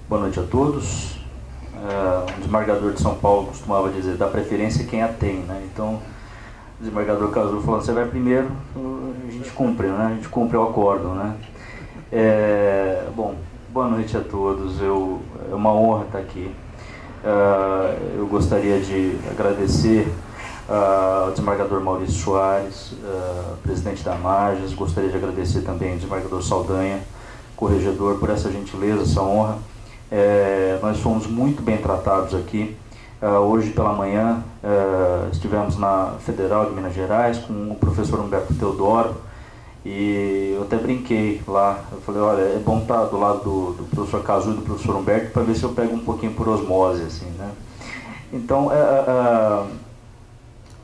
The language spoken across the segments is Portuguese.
Boa noite a todos. O desembargador de São Paulo costumava dizer, dá preferência quem a tem, né? Então, o desembargador Casulo falando, você vai primeiro, a gente cumpre, né? A gente cumpre o acórdão, né? Bom, boa noite a todos. É uma honra estar aqui. Eu gostaria de agradecer ao desembargador Maurício Soares, presidente da Marges. Gostaria de agradecer também ao desembargador Saldanha, corregedor, por essa gentileza, essa honra. Nós fomos muito bem tratados aqui. Hoje pela manhã estivemos na Federal de Minas Gerais com o professor Humberto Teodoro e eu até brinquei lá. Eu falei, olha, é bom estar do lado do professor Casulo e do professor Humberto para ver se eu pego um pouquinho por osmose, assim, né? Então,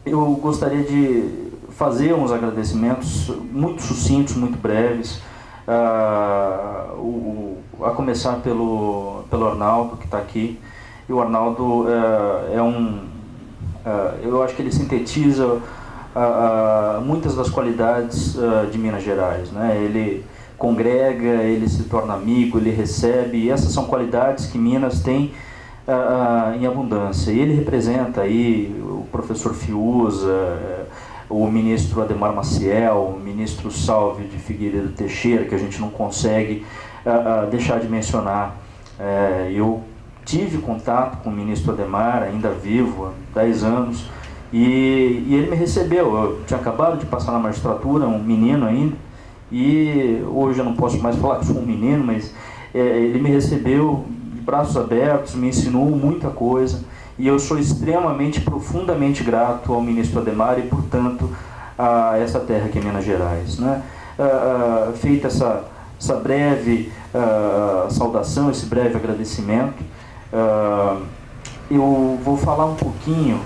eu gostaria de fazer uns agradecimentos muito sucintos, muito breves, a começar pelo Arnaldo, que está aqui. E o Arnaldo eu acho que ele sintetiza muitas das qualidades de Minas Gerais, né? Ele congrega, ele se torna amigo, ele recebe, e essas são qualidades que Minas tem em abundância. E ele representa aí o professor Fiuza, o ministro Adhemar Maciel, o ministro Salve de Figueiredo Teixeira, que a gente não consegue deixar de mencionar. Eu tive contato com o ministro Adhemar, ainda vivo, há 10 anos, e ele me recebeu. Eu tinha acabado de passar na magistratura, um menino ainda, e hoje eu não posso mais falar que sou um menino, mas ele me recebeu de braços abertos, me ensinou muita coisa, e eu sou extremamente, profundamente grato ao ministro Adhemar e, portanto, a essa terra que é Minas Gerais, né? Feita essa breve saudação, esse breve agradecimento, eu vou falar um pouquinho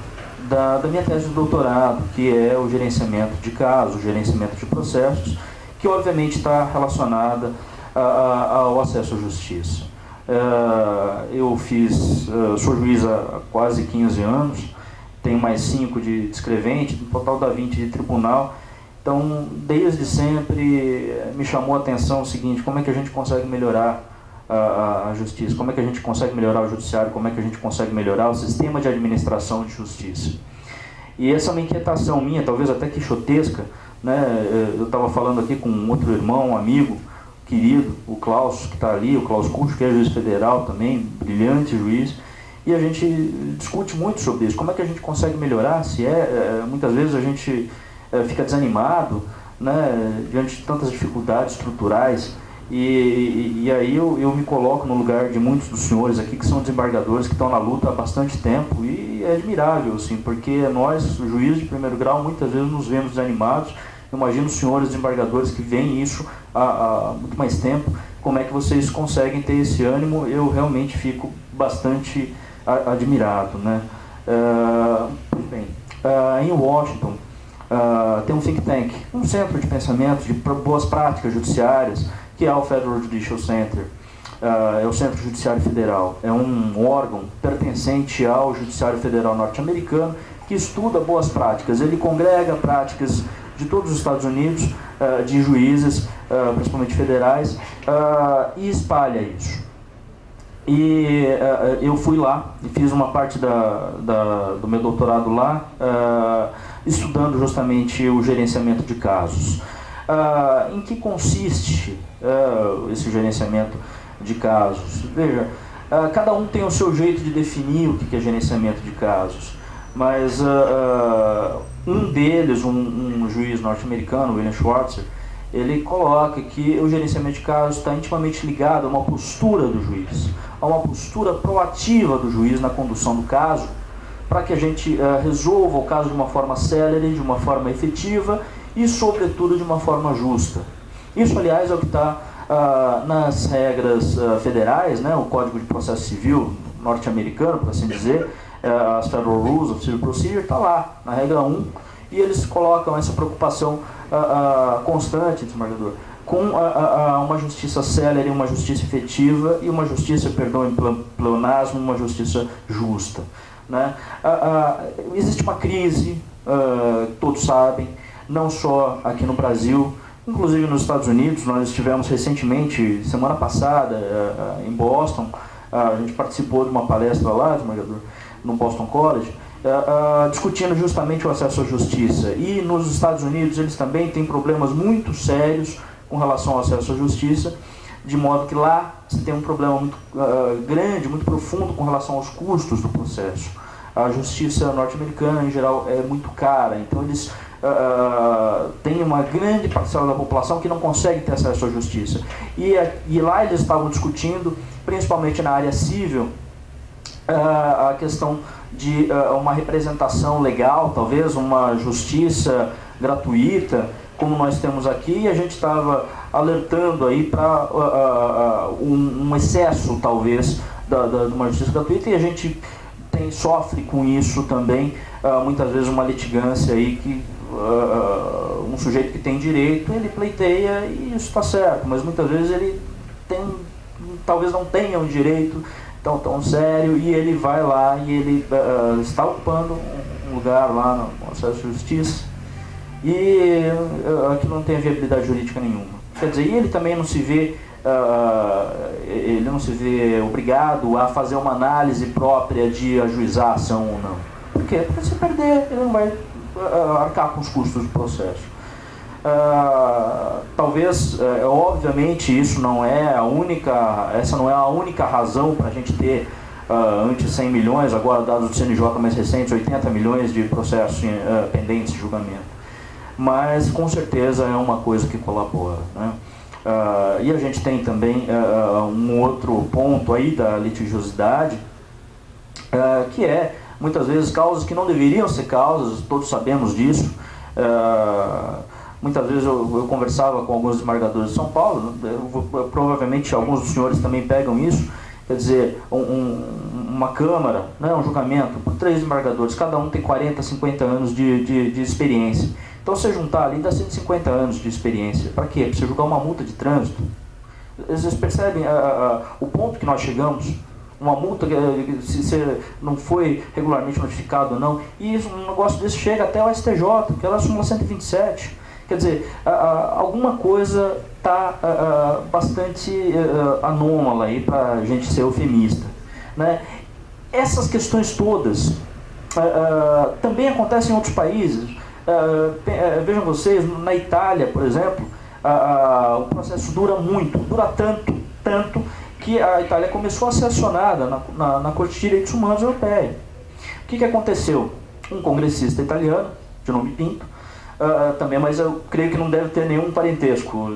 da minha tese de doutorado, que é o gerenciamento de casos, o gerenciamento de processos, que obviamente está relacionada ao acesso à justiça. Eu sou juiz há quase 15 anos, tenho mais 5 de escrevente, no total dá 20 de tribunal. Então, desde sempre me chamou a atenção o seguinte: como é que a gente consegue melhorar a justiça, como é que a gente consegue melhorar o judiciário, como é que a gente consegue melhorar o sistema de administração de justiça. E essa é uma inquietação minha, talvez até quixotesca, né? Eu estava falando aqui com um outro irmão, um amigo querido, o Klaus, que está ali, o Klaus Kusch, que é juiz federal também, brilhante juiz, e a gente discute muito sobre isso, como é que a gente consegue melhorar, muitas vezes a gente fica desanimado, né, diante de tantas dificuldades estruturais, e aí eu me coloco no lugar de muitos dos senhores aqui que são desembargadores, que estão na luta há bastante tempo, e é admirável, assim, porque nós, juízes de primeiro grau, muitas vezes nos vemos desanimados. Imagino os senhores desembargadores que veem isso há muito mais tempo, como é que vocês conseguem ter esse ânimo. Eu realmente fico bastante admirado, né? Bem, em Washington tem um think tank, um centro de pensamento de boas práticas judiciárias, que é o Federal Judicial Center. É o Centro Judiciário Federal, é um órgão pertencente ao Judiciário Federal norte-americano que estuda boas práticas. Ele congrega práticas de todos os Estados Unidos, de juízes, principalmente federais, e espalha isso. E eu fui lá e fiz uma parte do meu doutorado lá, estudando justamente o gerenciamento de casos. Em que consiste esse gerenciamento de casos? Veja, cada um tem o seu jeito de definir o que é gerenciamento de casos, mas um deles, um juiz norte-americano, William Schwartzer, ele coloca que o gerenciamento de casos está intimamente ligado a uma postura do juiz, a uma postura proativa do juiz na condução do caso, para que a gente resolva o caso de uma forma célere, de uma forma efetiva e, sobretudo, de uma forma justa. Isso, aliás, é o que está nas regras federais, né, o Código de Processo Civil norte-americano, por assim dizer, as Federal Rules of Civil Procedure, está lá, na regra 1, e eles colocam essa preocupação constante, desembargador, com uma justiça célere, uma justiça efetiva e uma justiça, perdoem pelo pleonasmo, uma justiça justa, né? Existe uma crise, todos sabem, não só aqui no Brasil, inclusive nos Estados Unidos. Nós estivemos recentemente, semana passada, em Boston, a gente participou de uma palestra lá, desembargador, no Boston College, discutindo justamente o acesso à justiça. E nos Estados Unidos eles também têm problemas muito sérios com relação ao acesso à justiça, de modo que lá você tem um problema muito grande, muito profundo com relação aos custos do processo. A justiça norte-americana, em geral, é muito cara, então eles têm uma grande parcela da população que não consegue ter acesso à justiça. E lá eles estavam discutindo, principalmente na área civil, a questão de uma representação legal, talvez uma justiça gratuita, como nós temos aqui, e a gente estava alertando aí para um excesso, talvez, de uma justiça gratuita, e a gente sofre com isso também, muitas vezes uma litigância aí que um sujeito que tem direito, ele pleiteia e isso está certo, mas muitas vezes ele talvez não tenha um direito tão sério, e ele vai lá e ele está ocupando um lugar lá no acesso à justiça, e aquilo não tem viabilidade jurídica nenhuma. Quer dizer, e ele também não se vê obrigado a fazer uma análise própria de ajuizar a ação ou não. Por quê? Porque se perder, ele não vai arcar com os custos do processo. Talvez, obviamente, essa não é a única razão para a gente ter antes 100 milhões, agora dados do CNJ mais recentes, 80 milhões de processos pendentes de julgamento. Mas, com certeza, é uma coisa que colabora, né? E a gente tem também um outro ponto aí da litigiosidade, que é, muitas vezes, causas que não deveriam ser causas, todos sabemos disso. Muitas vezes eu conversava com alguns desembargadores de São Paulo, provavelmente alguns dos senhores também pegam isso, quer dizer, uma câmara, né, um julgamento por 3 desembargadores, cada um tem 40, 50 anos de experiência. Então, você juntar ali, dá 150 anos de experiência. Para quê? Para você julgar uma multa de trânsito. Vocês percebem o ponto que nós chegamos? Uma multa, se você não foi regularmente notificado ou não, e um negócio desse chega até o STJ, que é a súmula 127. Quer dizer, alguma coisa está bastante anômala aí, para a gente ser eufemista, né? Essas questões todas também acontecem em outros países. Vejam vocês, na Itália, por exemplo, o processo dura tanto que a Itália começou a ser acionada na Corte de Direitos Humanos Europeia. O que aconteceu? Um congressista italiano, de nome Pinto, também, mas eu creio que não deve ter nenhum parentesco,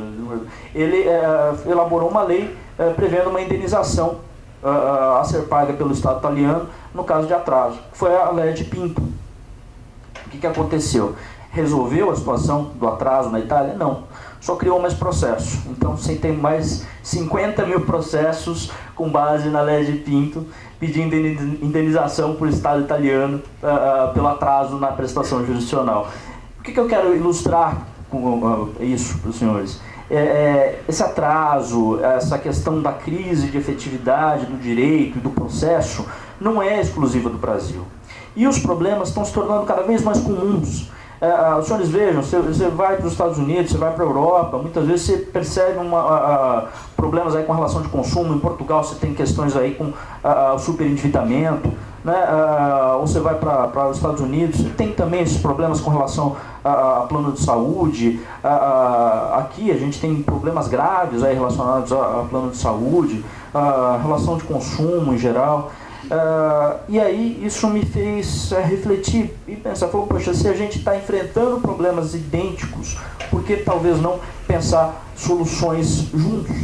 ele elaborou uma lei prevendo uma indenização a ser paga pelo Estado italiano no caso de atraso. Foi a lei de Pinto. O que aconteceu? Resolveu a situação do atraso na Itália? Não. Só criou mais processos. Então, você tem mais 50 mil processos com base na lei de Pinto, pedindo indenização por Estado italiano pelo atraso na prestação jurisdicional. O que eu quero ilustrar com isso para os senhores? Esse atraso, essa questão da crise de efetividade do direito e do processo não é exclusiva do Brasil. E os problemas estão se tornando cada vez mais comuns. Os senhores vejam, você vai para os Estados Unidos, você vai para a Europa, muitas vezes você percebe problemas aí com relação de consumo. Em Portugal você tem questões aí com superendividamento, né? Ou você vai para os Estados Unidos, você tem também esses problemas com relação a plano de saúde. Aqui a gente tem problemas graves aí relacionados a plano de saúde, relação de consumo em geral. E aí isso me fez refletir e pensar, poxa, se a gente está enfrentando problemas idênticos, por que talvez não pensar soluções juntos?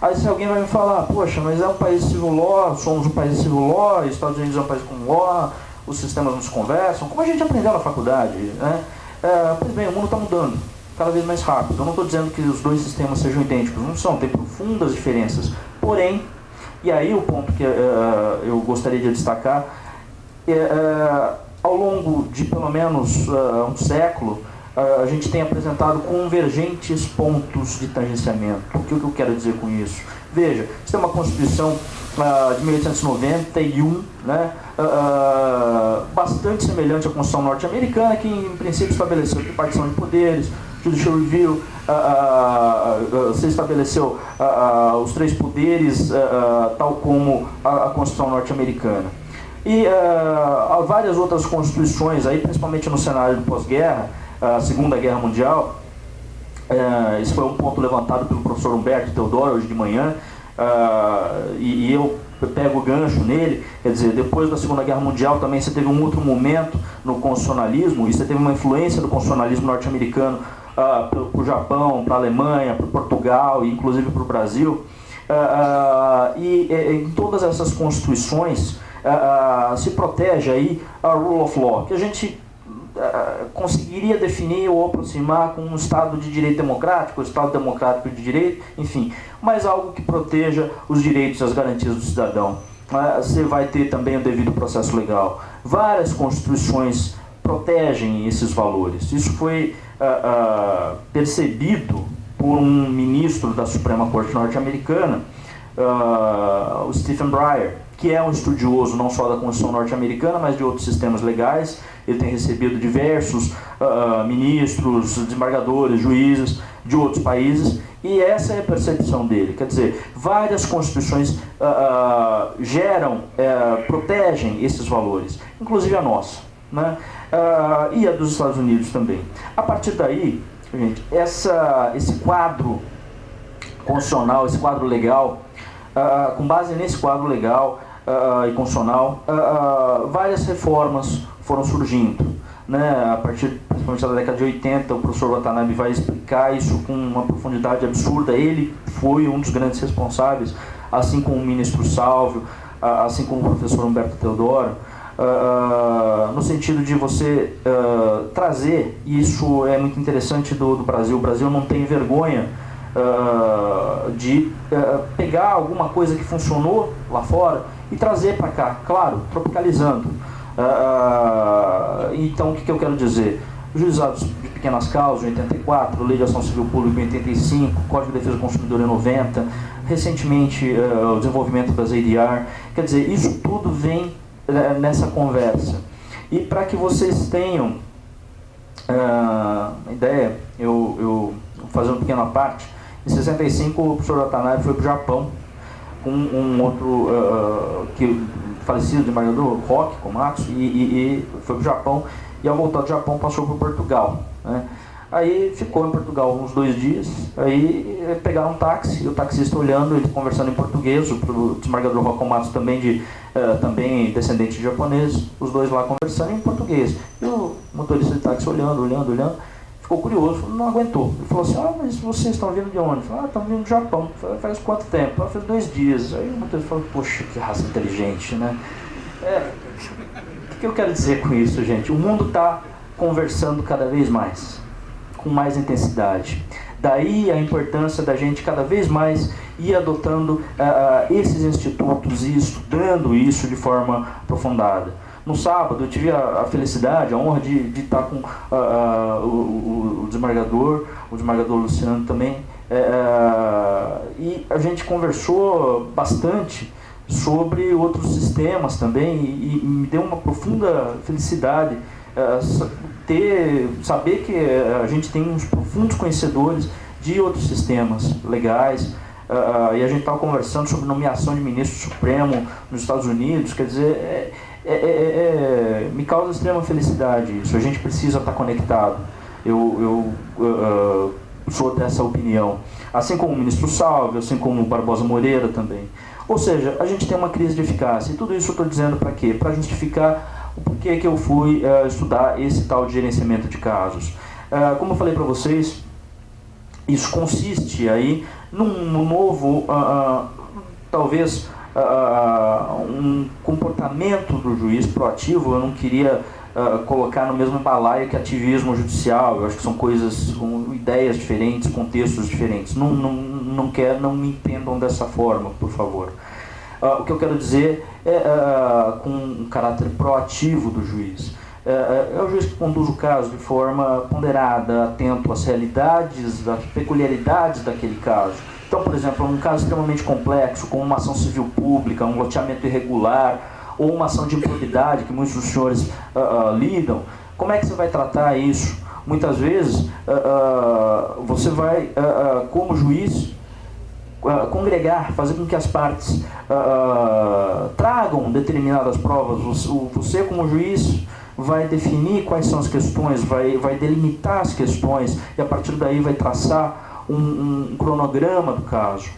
Aí se alguém vai me falar, poxa, mas é um país civil law, somos um país civil law, Estados Unidos é um país com law, os sistemas não se conversam, como a gente aprendeu na faculdade, né? Pois bem, o mundo está mudando cada vez mais rápido. Eu não estou dizendo que os dois sistemas sejam idênticos, não são, tem profundas diferenças, porém, e aí o ponto que eu gostaria de destacar, ao longo de pelo menos um século, a gente tem apresentado convergentes pontos de tangenciamento. O que eu quero dizer com isso? Veja, você tem uma Constituição de 1891, né, bastante semelhante à Constituição norte-americana, que em princípio estabeleceu a tripartição de poderes, Judicial Review, você estabeleceu os 3 poderes, tal como a Constituição norte-americana. E há várias outras constituições, aí, principalmente no cenário do pós-guerra, a Segunda Guerra Mundial. Esse foi um ponto levantado pelo professor Humberto Teodoro hoje de manhã, e eu pego o gancho nele. Quer dizer, depois da Segunda Guerra Mundial também você teve um outro momento no constitucionalismo, e você teve uma influência do constitucionalismo norte-americano para o Japão, para a Alemanha, para Portugal e inclusive para o Brasil. E em todas essas constituições se protege aí a rule of law, que a gente conseguiria definir ou aproximar com um Estado de direito democrático, o Estado democrático de direito, enfim, mas algo que proteja os direitos e as garantias do cidadão. Você vai ter também o devido processo legal. Várias constituições protegem esses valores. Isso foi percebido por um ministro da Suprema Corte norte-americana, o Stephen Breyer, que é um estudioso não só da Constituição norte-americana, mas de outros sistemas legais. Ele tem recebido diversos ministros, desembargadores, juízes de outros países, e essa é a percepção dele. Quer dizer, várias constituições protegem esses valores, inclusive a nossa, né? E a dos Estados Unidos também. A partir daí, gente, esse quadro constitucional, esse quadro legal, com base nesse quadro legal e constitucional, várias reformas foram surgindo, né? A partir principalmente da década de 80, o professor Watanabe vai explicar isso com uma profundidade absurda. Ele foi um dos grandes responsáveis, assim como o ministro Salvio, assim como o professor Humberto Teodoro, no sentido de você trazer, e isso é muito interessante do Brasil. O Brasil não tem vergonha de pegar alguma coisa que funcionou lá fora e trazer para cá, claro, tropicalizando. Então, o que eu quero dizer? Os juizados de pequenas causas em 84, Lei de Ação Civil Pública em 85, Código de Defesa do Consumidor em 90, recentemente o desenvolvimento das ADR. Quer dizer, isso tudo vem nessa conversa. E para que vocês tenham ideia, eu vou fazer uma pequena parte. Em 65, o professor Watanabe foi para o Japão com um outro falecido desembargador, Roque Komatsu, e foi para o Japão, e ao voltar do Japão passou para Portugal, né? Aí ficou em Portugal uns 2 dias, aí pegaram um táxi, e o taxista olhando, ele conversando em português, o desembargador Roque Komatsu também, também descendente de japonês, os dois lá conversando em português. E o motorista de táxi olhando, ficou curioso, não aguentou. Ele falou assim: mas vocês estão vindo de onde? Ele falou: estão vindo do Japão. Falei: faz quanto tempo? Faz 2 dias. Aí o motorista falou: poxa, que raça inteligente, né? O que eu quero dizer com isso, gente? O mundo está conversando cada vez mais, com mais intensidade. Daí a importância da gente cada vez mais ir adotando esses institutos e estudando isso de forma aprofundada. No sábado eu tive a felicidade, a honra de estar com o desembargador Luciano também, e a gente conversou bastante sobre outros sistemas também, e me deu uma profunda felicidade saber que a gente tem uns profundos conhecedores de outros sistemas legais. E a gente estava conversando sobre nomeação de ministro supremo nos Estados Unidos. Quer dizer, me causa extrema felicidade isso. A gente precisa estar conectado. Eu sou dessa opinião, assim como o ministro Salvio, assim como o Barbosa Moreira também. Ou seja, a gente tem uma crise de eficácia, e tudo isso eu estou dizendo para quê? Para justificar o porquê que eu fui estudar esse tal de gerenciamento de casos. Como eu falei para vocês, isso consiste aí num novo, talvez, um comportamento do juiz proativo. Eu não queria colocar no mesmo balaio que ativismo judicial. Eu acho que são coisas com ideias diferentes, contextos diferentes. Não me entendam dessa forma, por favor. O que eu quero dizer com um caráter proativo do juiz. É o juiz que conduz o caso de forma ponderada, atento às realidades, às peculiaridades daquele caso. Então, por exemplo, num caso extremamente complexo, como uma ação civil pública, um loteamento irregular, ou uma ação de improbidade, que muitos dos senhores lidam, como é que você vai tratar isso? muitas vezes você vai, como juiz, congregar, fazer com que as partes tragam determinadas provas. Você como juiz vai definir quais são as questões, vai delimitar as questões e a partir daí vai traçar um cronograma do caso.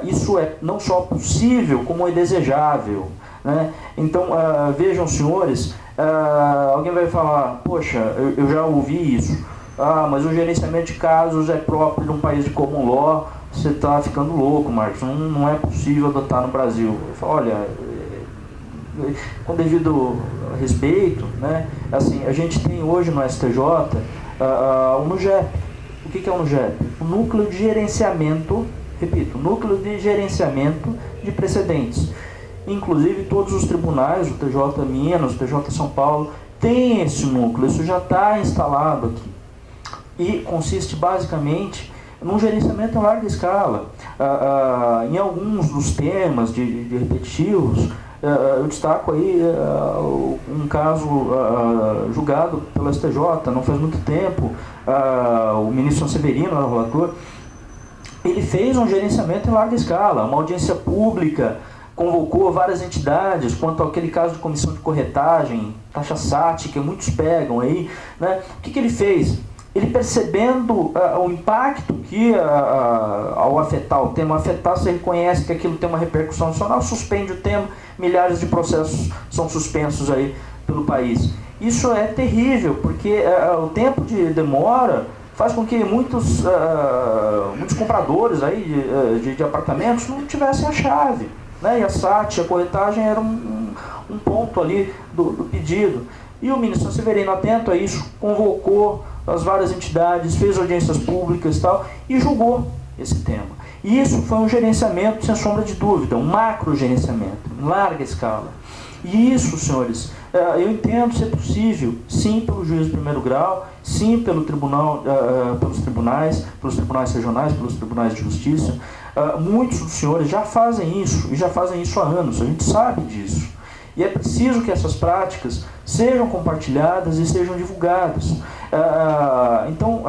Isso é não só possível, como é desejável, né? Então, vejam, senhores, alguém vai falar, poxa, eu já ouvi isso, mas o gerenciamento de casos é próprio de um país de common law. Você está ficando louco, Marcos, não é possível adotar no Brasil. Eu falo, olha, com devido respeito, né, assim, a gente tem hoje no STJ o NUGEP. O que é o NUGEP? O Núcleo de Gerenciamento, repito, Núcleo de Gerenciamento de Precedentes. Inclusive todos os tribunais, o TJ Minas, o TJ São Paulo, tem esse núcleo, isso já está instalado aqui. E consiste basicamente num gerenciamento em larga escala. Em alguns dos temas de repetitivos, eu destaco aí um caso julgado pelo STJ, não faz muito tempo, o ministro Severino, o relator, ele fez um gerenciamento em larga escala, uma audiência pública, convocou várias entidades quanto àquele caso de comissão de corretagem, taxa SAT, que muitos pegam aí, né? O que ele fez? Ele percebendo o impacto que ao afetar o tema, você reconhece que aquilo tem uma repercussão nacional, suspende o tema, milhares de processos são suspensos aí pelo país. Isso é terrível, porque o tempo de demora faz com que muitos compradores aí de apartamentos não tivessem a chave, né? E a SAT, a corretagem era um ponto ali do pedido. E o ministro Severino, atento a isso, convocou as várias entidades, fez audiências públicas e tal, e julgou esse tema. E isso foi um gerenciamento, sem sombra de dúvida, um macro gerenciamento, em larga escala. E isso, senhores, eu entendo ser possível, sim, pelo juiz de primeiro grau, sim, pelos tribunais regionais, pelos tribunais de justiça. Muitos dos senhores já fazem isso, e já fazem isso há anos, a gente sabe disso. E é preciso que essas práticas sejam compartilhadas e sejam divulgadas. Então,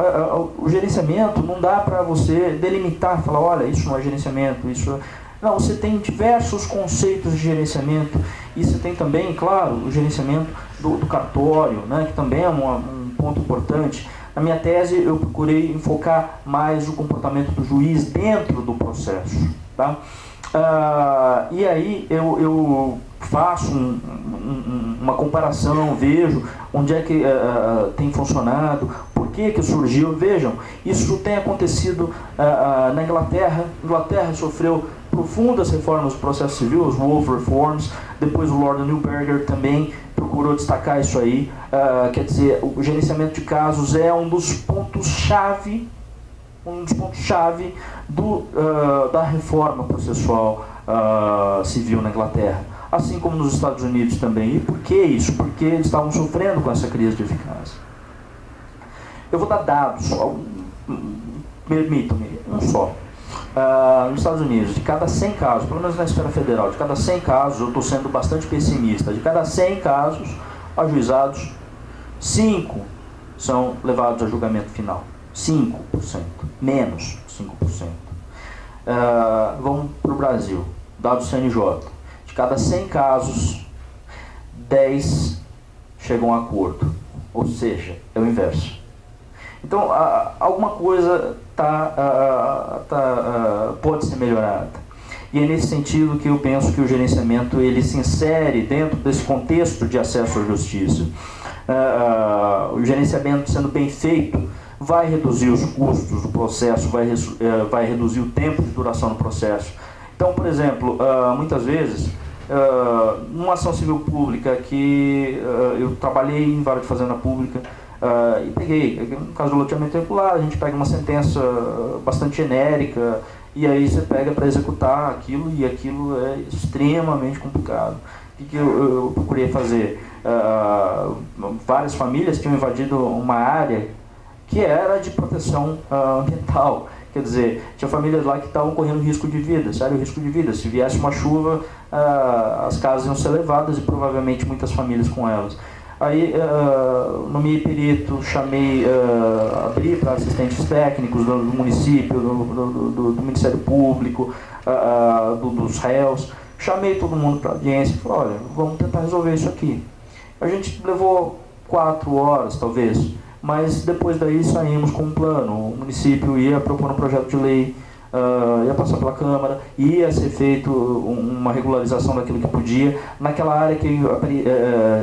o gerenciamento não dá para você delimitar, falar, olha, isso não é gerenciamento, isso... Não, você tem diversos conceitos de gerenciamento e você tem também, claro, o gerenciamento do cartório, né, que também é um ponto importante. Na minha tese, eu procurei enfocar mais o comportamento do juiz dentro do processo, tá? E aí eu faço uma comparação, vejo onde é que tem funcionado, por que surgiu. Vejam, isso tem acontecido na Inglaterra. A Inglaterra sofreu profundas reformas do processo civil, os Wolf Reforms, depois o Lord Neuberger também procurou destacar isso aí. Quer dizer, o gerenciamento de casos é um dos pontos-chave da reforma processual civil na Inglaterra, assim como nos Estados Unidos também. E por que isso? Porque eles estavam sofrendo com essa crise de eficácia. Eu vou dar dados, permitam-me, um só. Nos Estados Unidos, de cada 100 casos, pelo menos na esfera federal, de cada 100 casos, eu estou sendo bastante pessimista, de cada 100 casos ajuizados, 5 são levados a julgamento final. 5%, menos 5%. Vamos para o Brasil, dados CNJ. De cada 100 casos, 10 chegam a acordo, ou seja, é o inverso. Então, alguma coisa pode ser melhorada. E é nesse sentido que eu penso que o gerenciamento ele se insere dentro desse contexto de acesso à justiça. O gerenciamento sendo bem feito vai reduzir os custos do processo, vai reduzir o tempo de duração do processo. Então, por exemplo, muitas vezes, numa ação civil pública que eu trabalhei em vara de fazenda pública, e peguei, no caso do loteamento irregular, a gente pega uma sentença bastante genérica, e aí você pega para executar aquilo, e aquilo é extremamente complicado. O que eu procurei fazer? Várias famílias tinham invadido uma área que era de proteção ambiental. Quer dizer, tinha famílias lá que estavam correndo risco de vida, sério risco de vida. Se viesse uma chuva, as casas iam ser levadas e provavelmente muitas famílias com elas. Aí nomeei perito, chamei, abri para assistentes técnicos do município, do Ministério Público, dos réus, chamei todo mundo para audiência e falei, olha, vamos tentar resolver isso aqui. A gente levou 4 horas, talvez, mas depois daí saímos com um plano. O município ia propor um projeto de lei, ia passar pela Câmara, ia ser feito uma regularização daquilo que podia, naquela área que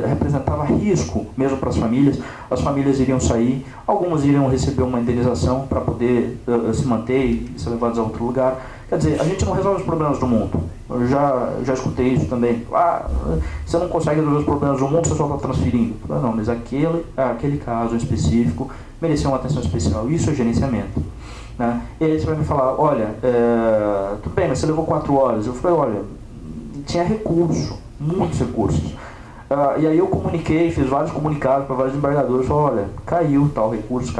representava risco mesmo para as famílias iriam sair, algumas iriam receber uma indenização para poder se manter e ser levadas a outro lugar. Quer dizer, a gente não resolve os problemas do mundo. Eu já escutei isso também. Você não consegue resolver os problemas do mundo, você só está transferindo. Não, mas aquele caso específico merecia uma atenção especial. Isso é gerenciamento. Né? E aí você vai me falar, olha, tudo bem, mas você levou 4 horas. Eu falei, olha, tinha recurso, muitos recursos. E aí eu comuniquei, fiz vários comunicados para vários desembargadores, falei, olha, caiu tal recurso.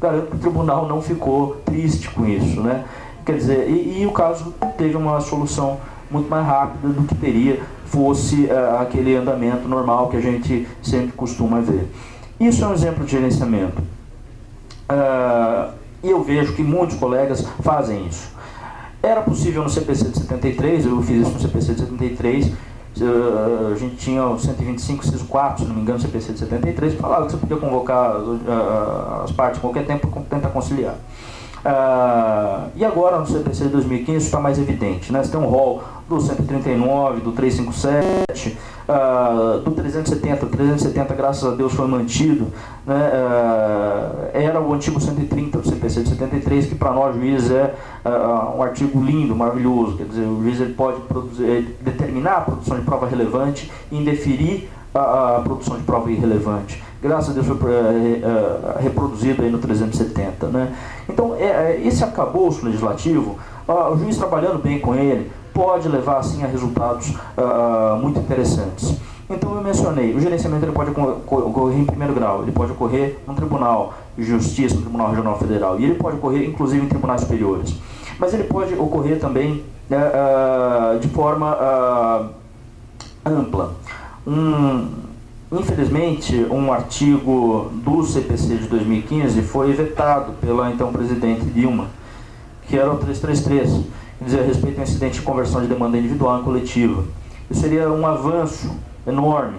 Garanto que o tribunal não ficou triste com isso, né? Quer dizer, e o caso teve uma solução muito mais rápida do que teria fosse aquele andamento normal que a gente sempre costuma ver. Isso é um exemplo de gerenciamento. E eu vejo que muitos colegas fazem isso. Era possível no CPC de 73, eu fiz isso no CPC de 73, a gente tinha o 125, CISO 4, se não me engano, no CPC de 73, que falava que você podia convocar as partes em qualquer tempo para tentar conciliar. E agora no CPC de 2015 isso está mais evidente, né? Você tem um rol do 139, do 357, do 370. O 370, graças a Deus, foi mantido, né? Era o antigo 130 do CPC de 73, que para nós juízes é um artigo lindo, maravilhoso. Quer dizer, o juiz ele pode determinar a produção de prova relevante e indeferir a produção de prova irrelevante. Graças a Deus foi reproduzido aí no 370. Né? Então, esse arcabouço legislativo, o juiz trabalhando bem com ele, pode levar assim a resultados muito interessantes. Então eu mencionei, o gerenciamento ele pode ocorrer em primeiro grau, ele pode ocorrer no Tribunal de Justiça, no Tribunal Regional Federal, e ele pode ocorrer inclusive em tribunais superiores. Mas ele pode ocorrer também de forma ampla. Infelizmente, um artigo do CPC de 2015 foi vetado pela então presidente Dilma, que era o 333, que dizia respeito ao incidente de conversão de demanda individual em coletiva. Isso seria um avanço enorme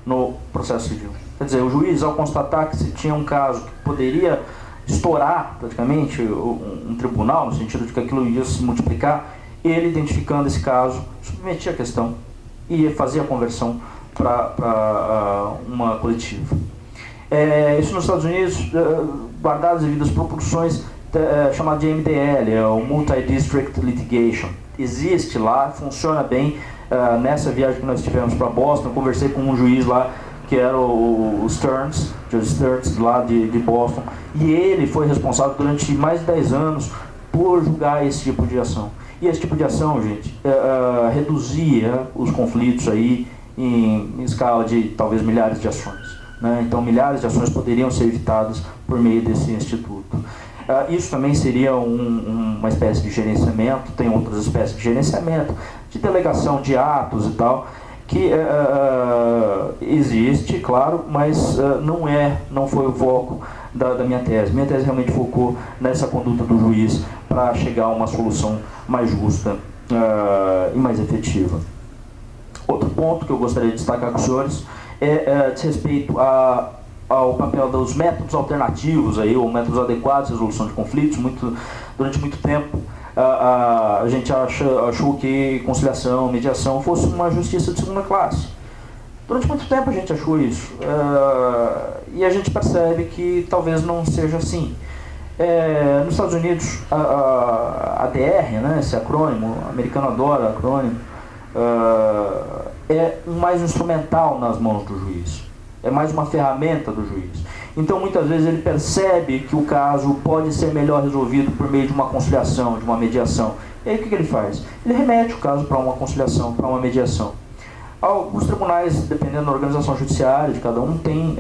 no processo civil. Quer dizer, o juiz, ao constatar que se tinha um caso que poderia estourar praticamente um tribunal, no sentido de que aquilo ia se multiplicar, ele, identificando esse caso, submetia a questão e fazia a conversão para uma coletiva. Isso nos Estados Unidos, guardadas as devidas proporções, chamado de MDL, é o Multi-District Litigation. Existe lá, funciona bem. Nessa viagem que nós tivemos para Boston, eu conversei com um juiz lá, que era o Stearns, Judge Stearns, lá de Boston, e ele foi responsável durante mais de 10 anos por julgar esse tipo de ação. E esse tipo de ação, gente, reduzia os conflitos aí em escala de talvez milhares de ações. Né? Então milhares de ações poderiam ser evitadas por meio desse instituto. Isso também seria uma espécie de gerenciamento, tem outras espécies de gerenciamento, de delegação de atos e tal, que existe, claro, mas não foi o foco da minha tese. Minha tese realmente focou nessa conduta do juiz para chegar a uma solução mais justa e mais efetiva. Outro ponto que eu gostaria de destacar com os senhores diz respeito ao papel dos métodos alternativos, ou métodos adequados de resolução de conflitos. Durante muito tempo, a gente achou que conciliação, mediação fosse uma justiça de segunda classe. Durante muito tempo a gente achou isso. E a gente percebe que talvez não seja assim. Nos Estados Unidos, a ADR, né, esse acrônimo, o americano adora acrônimo, é mais instrumental nas mãos do juiz, é mais uma ferramenta do juiz. Então muitas vezes ele percebe que o caso pode ser melhor resolvido por meio de uma conciliação, de uma mediação. E aí o que ele faz? Ele remete o caso para uma conciliação, para uma mediação. Alguns tribunais, dependendo da organização judiciária de cada um, tem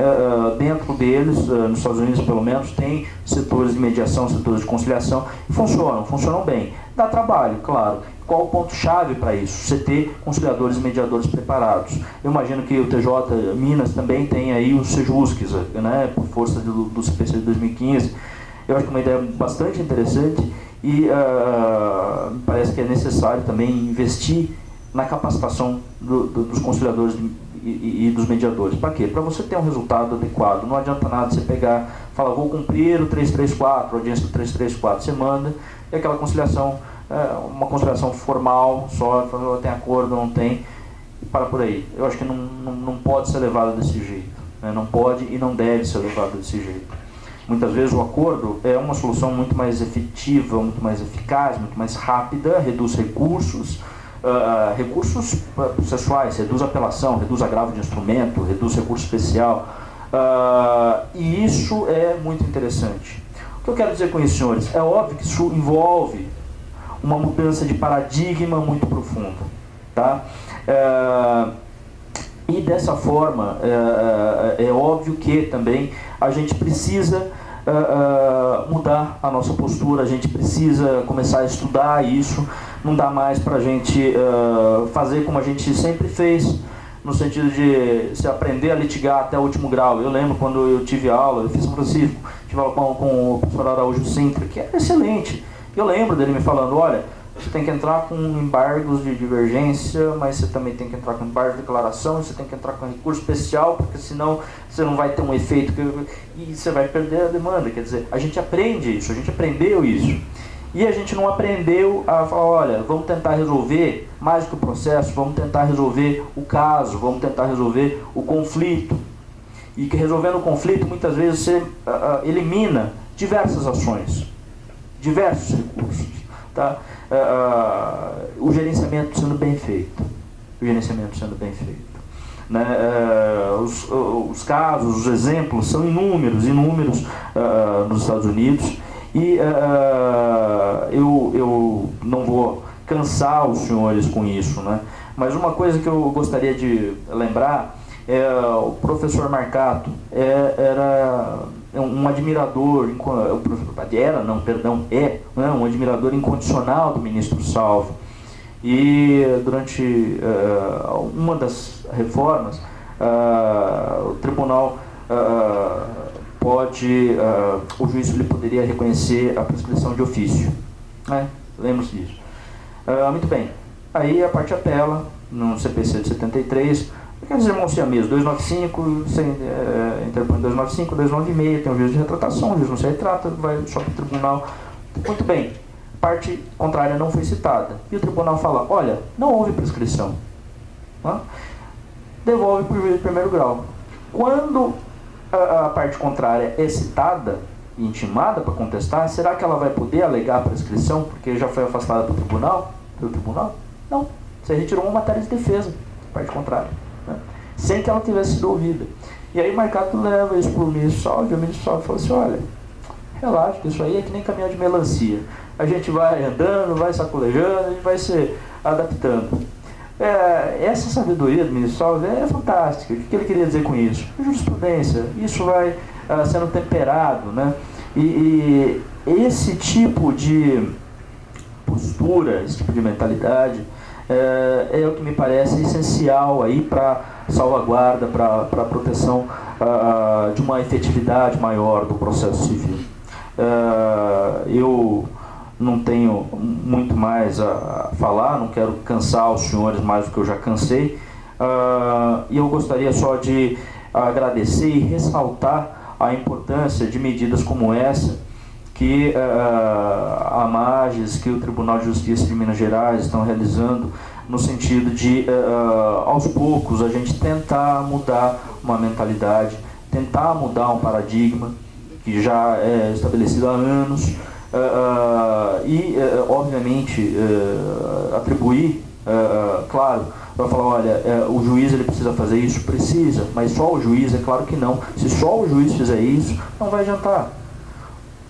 dentro deles, nos Estados Unidos pelo menos, tem setores de mediação, setores de conciliação, e funcionam bem. Dá trabalho, claro. qual o ponto-chave para isso? Você ter conciliadores e mediadores preparados. Eu imagino que o TJ Minas também tem aí os Sejusques, né, por força do CPC de 2015. Eu acho que é uma ideia bastante interessante e me parece que é necessário também investir na capacitação dos conciliadores e dos mediadores. Para quê? Para você ter um resultado adequado. Não adianta nada você pegar, falar, vou cumprir o 334, a audiência do 334, você manda, e aquela conciliação, uma conciliação formal, só, tem acordo, não tem, e para por aí. Eu acho que não pode ser levado desse jeito. Né? Não pode e não deve ser levado desse jeito. Muitas vezes o acordo é uma solução muito mais efetiva, muito mais eficaz, muito mais rápida, reduz recursos, recursos processuais, reduz apelação, reduz agravo de instrumento, reduz recurso especial, e isso é muito interessante. O que eu quero dizer com isso, senhores? É óbvio que isso envolve uma mudança de paradigma muito profunda, tá? E dessa forma, é óbvio que também a gente precisa mudar a nossa postura, a gente precisa começar a estudar isso. Não dá mais para a gente fazer como a gente sempre fez, no sentido de se aprender a litigar até o último grau. Eu lembro quando eu tive aula, eu fiz São Francisco, tive aula com o professor Araújo Sintra, que era excelente. Eu lembro dele me falando, olha, você tem que entrar com embargos de divergência, mas você também tem que entrar com embargo de declaração, você tem que entrar com recurso especial, porque senão você não vai ter um efeito e você vai perder a demanda. Quer dizer, a gente aprende isso, a gente aprendeu isso. E a gente não aprendeu a falar, olha, vamos tentar resolver mais do que o processo, vamos tentar resolver o caso, vamos tentar resolver o conflito. E que resolvendo o conflito, muitas vezes você elimina diversas ações, diversos recursos. Tá? O gerenciamento sendo bem feito. O gerenciamento sendo bem feito. Né? Os casos, os exemplos são inúmeros nos Estados Unidos. E eu não vou cansar os senhores com isso, né? Mas uma coisa que eu gostaria de lembrar o professor Marcato era um admirador, um admirador incondicional do ministro Salvo. E durante uma das reformas, o tribunal o juiz ele poderia reconhecer a prescrição de ofício. Né? Lembro-se disso. Muito bem. Aí a parte apela, no CPC de 73, quer dizer, irmão siamês, 295, você interpõe 295, 296, tem um juiz de retratação, o juiz não se retrata, vai só para o tribunal. Muito bem, parte contrária não foi citada. E o tribunal fala, olha, não houve prescrição. Tá? Devolve para o juiz de primeiro grau. Quando a parte contrária é citada e intimada para contestar, será que ela vai poder alegar a prescrição porque já foi afastada pelo tribunal? Não. Você retirou uma matéria de defesa, parte contrária, né? Sem que ela tivesse sido ouvida. E aí o Marcato leva isso para o ministro Salve, e o ministro Salve fala assim, olha, relaxa, que isso aí é que nem caminhão de melancia. A gente vai andando, vai sacolejando, a gente vai se adaptando. Essa sabedoria do ministro Salve é fantástica. O que ele queria dizer com isso? Jurisprudência. Isso vai sendo temperado, né? E esse tipo de postura, esse tipo de mentalidade é o que me parece essencial aí para salvaguarda, para proteção de uma efetividade maior do processo civil. Eu não tenho muito mais a falar, não quero cansar os senhores mais do que eu já cansei, e eu gostaria só de agradecer e ressaltar a importância de medidas como essa que a MAGES, que o Tribunal de Justiça de Minas Gerais estão realizando, no sentido de, aos poucos, a gente tentar mudar uma mentalidade, tentar mudar um paradigma que já é estabelecido há anos, obviamente, atribuir, claro, para falar, olha, o juiz ele precisa fazer isso, precisa, mas só o juiz, é claro que não. Se só o juiz fizer isso, não vai adiantar.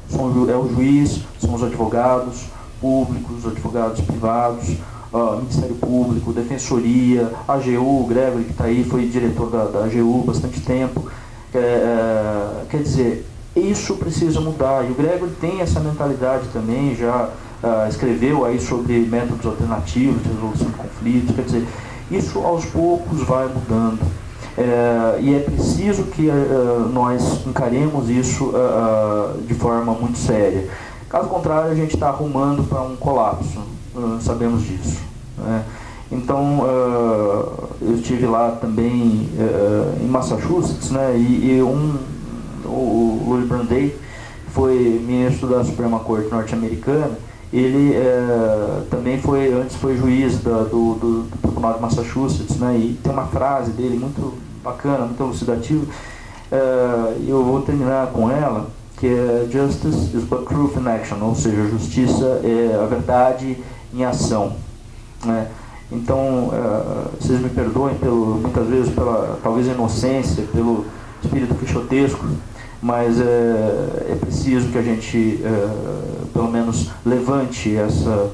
É o juiz, são os advogados públicos, os advogados privados, Ministério Público, Defensoria, AGU, o Gregory que está aí, foi diretor da AGU bastante tempo. Quer dizer, isso precisa mudar, e o Gregory tem essa mentalidade também, já escreveu aí sobre métodos alternativos de resolução de conflitos. Quer dizer, isso aos poucos vai mudando. E é preciso que nós encaremos isso de forma muito séria. Caso contrário, a gente está arrumando para um colapso, sabemos disso, né? Então, eu estive lá também em Massachusetts, né? O Louis Brandeis foi ministro da Suprema Corte norte-americana. Ele também antes foi juiz do Tribunal de Massachusetts, né? E tem uma frase dele muito bacana, muito elucidativa. Eu vou terminar com ela, que é "Justice is but truth in action", ou seja, a justiça é a verdade em ação, né? Então, vocês me perdoem muitas vezes pela talvez inocência, pelo espírito quixotesco, mas é preciso que a gente pelo menos levante essa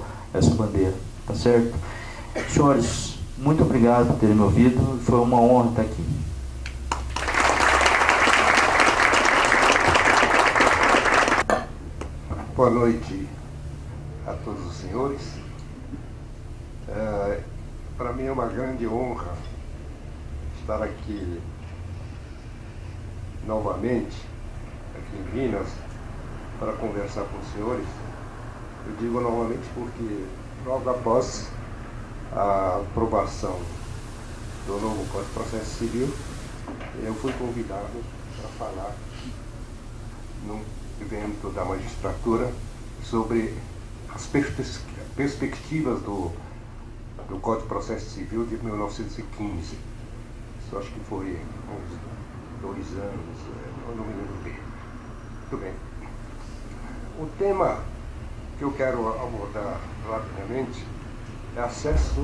bandeira, tá certo? Senhores, muito obrigado por terem me ouvido, foi uma honra estar aqui. Boa noite a todos os senhores. Para mim é uma grande honra estar aqui novamente, aqui em Minas, para conversar com os senhores. Eu digo novamente porque logo após a aprovação do novo Código de Processo Civil, eu fui convidado para falar num evento da magistratura sobre as perspectivas do Código de Processo Civil de 1915. Isso acho que foi uns 2 anos, eu não me lembro bem. Muito bem. O tema que eu quero abordar rapidamente é acesso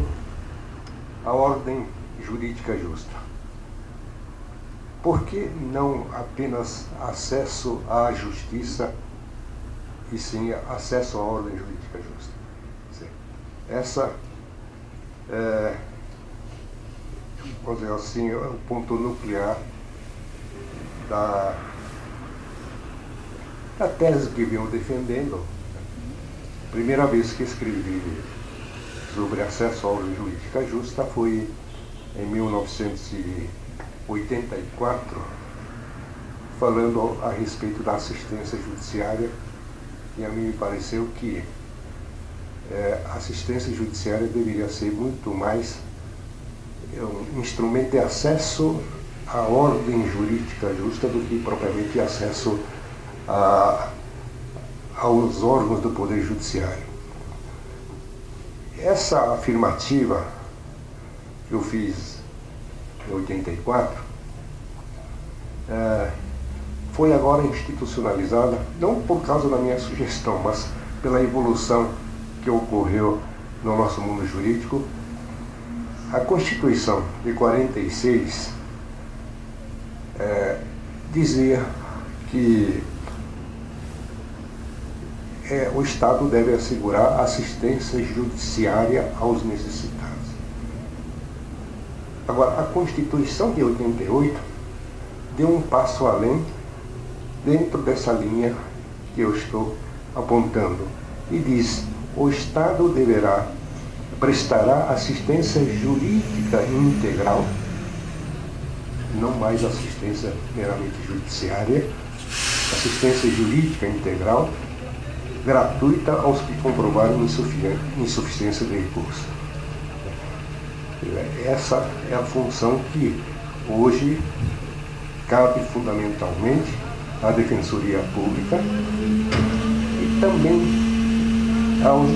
à ordem jurídica justa. Por que não apenas acesso à justiça, e sim acesso à ordem jurídica justa? Essa vamos dizer assim, é o ponto nuclear da tese que venho defendendo. Primeira vez que escrevi sobre acesso à ordem jurídica justa foi em 1984, falando a respeito da assistência judiciária, e a mim me pareceu que a assistência judiciária deveria ser muito mais um instrumento de acesso à ordem jurídica justa do que propriamente acesso aos órgãos do Poder Judiciário. Essa afirmativa que eu fiz em 84 foi agora institucionalizada, não por causa da minha sugestão, mas pela evolução que ocorreu no nosso mundo jurídico. A Constituição de 46 dizia que o Estado deve assegurar assistência judiciária aos necessitados. Agora, a Constituição de 88 deu um passo além dentro dessa linha que eu estou apontando e diz: o Estado prestará assistência jurídica integral, não mais assistência meramente judiciária, assistência jurídica integral, gratuita aos que comprovarem insuficiência de recurso. Essa é a função que hoje cabe fundamentalmente à Defensoria Pública e também aos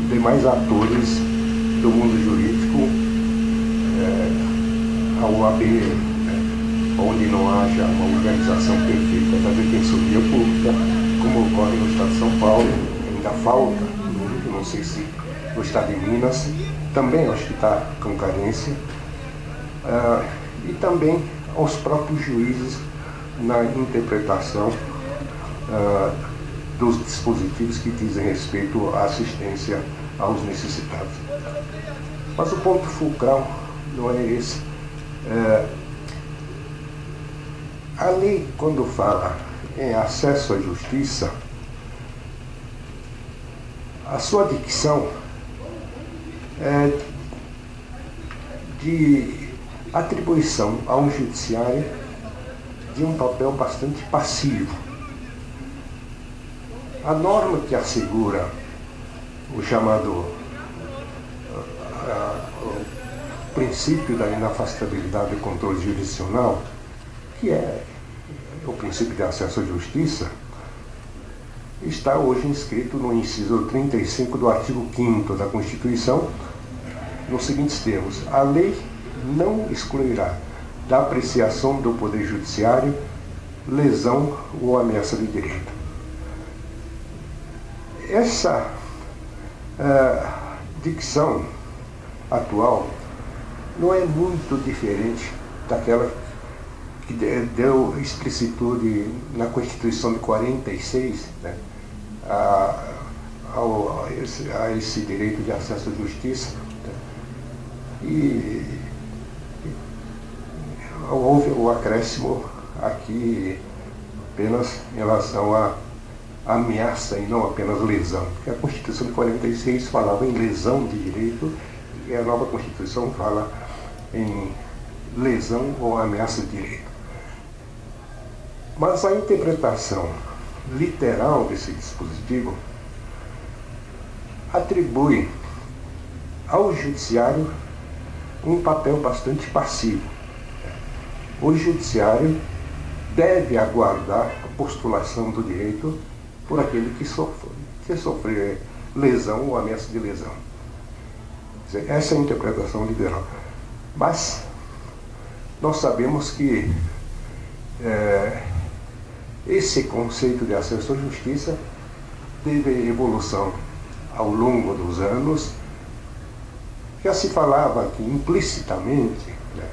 demais atores do mundo jurídico, a OAB, onde não haja uma organização perfeita da Defensoria Pública, como ocorre no Estado de São Paulo, ainda falta, não sei se no Estado de Minas, também acho que está com carência, e também aos próprios juízes na interpretação dos dispositivos que dizem respeito à assistência aos necessitados. Mas o ponto fulcral não é esse. A lei, quando fala em acesso à justiça, a sua dicção é de atribuição ao judiciário de um papel bastante passivo. A norma que assegura o chamado o princípio da inafastabilidade do controle jurisdicional, que é o princípio de acesso à justiça, está hoje inscrito no inciso 35 do artigo 5º da Constituição, nos seguintes termos: a lei não excluirá da apreciação do Poder Judiciário lesão ou ameaça de direito. Essa dicção atual não é muito diferente daquela que deu explicitude na Constituição de 46, né, a esse direito de acesso à justiça. E houve o acréscimo aqui apenas em relação à ameaça e não apenas lesão, porque a Constituição de 46 falava em lesão de direito e a nova Constituição fala em lesão ou ameaça de direito. Mas a interpretação literal desse dispositivo atribui ao judiciário um papel bastante passivo. O judiciário deve aguardar a postulação do direito por aquele que sofrer lesão ou ameaça de lesão. Quer dizer, essa é a interpretação liberal. Mas nós sabemos que esse conceito de acesso à justiça teve evolução ao longo dos anos. Já se falava que implicitamente, né,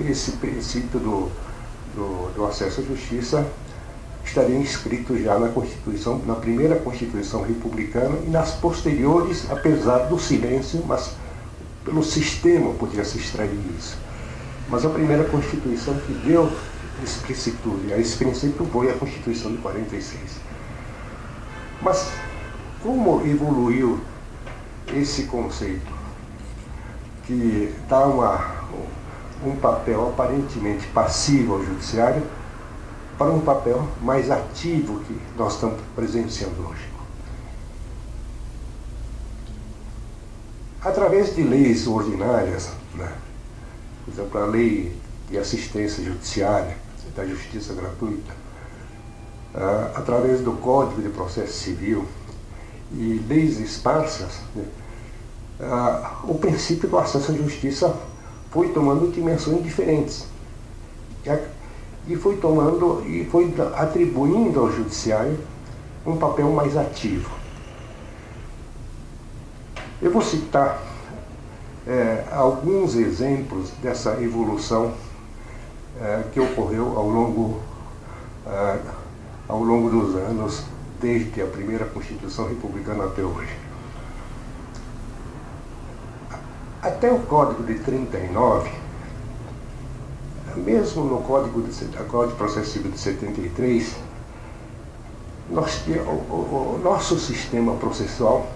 esse princípio do acesso à justiça estaria inscrito já na Constituição, na primeira Constituição republicana e nas posteriores, apesar do silêncio, mas pelo sistema podia se extrair isso. Mas a primeira Constituição que deu explicitude a esse princípio foi a Constituição de 46. Mas como evoluiu esse conceito, que dá um papel aparentemente passivo ao judiciário, para um papel mais ativo que nós estamos presenciando hoje? Através de leis ordinárias, né? Por exemplo, a lei de assistência judiciária, da justiça gratuita, através do Código de Processo Civil e leis esparsas, né? O princípio do acesso à justiça foi tomando dimensões diferentes e foi atribuindo ao judiciário um papel mais ativo. Eu vou citar alguns exemplos dessa evolução que ocorreu ao longo dos anos, desde a primeira Constituição republicana até hoje. Até o Código de 39, mesmo no Código de Processo Civil de 73, o nosso sistema processual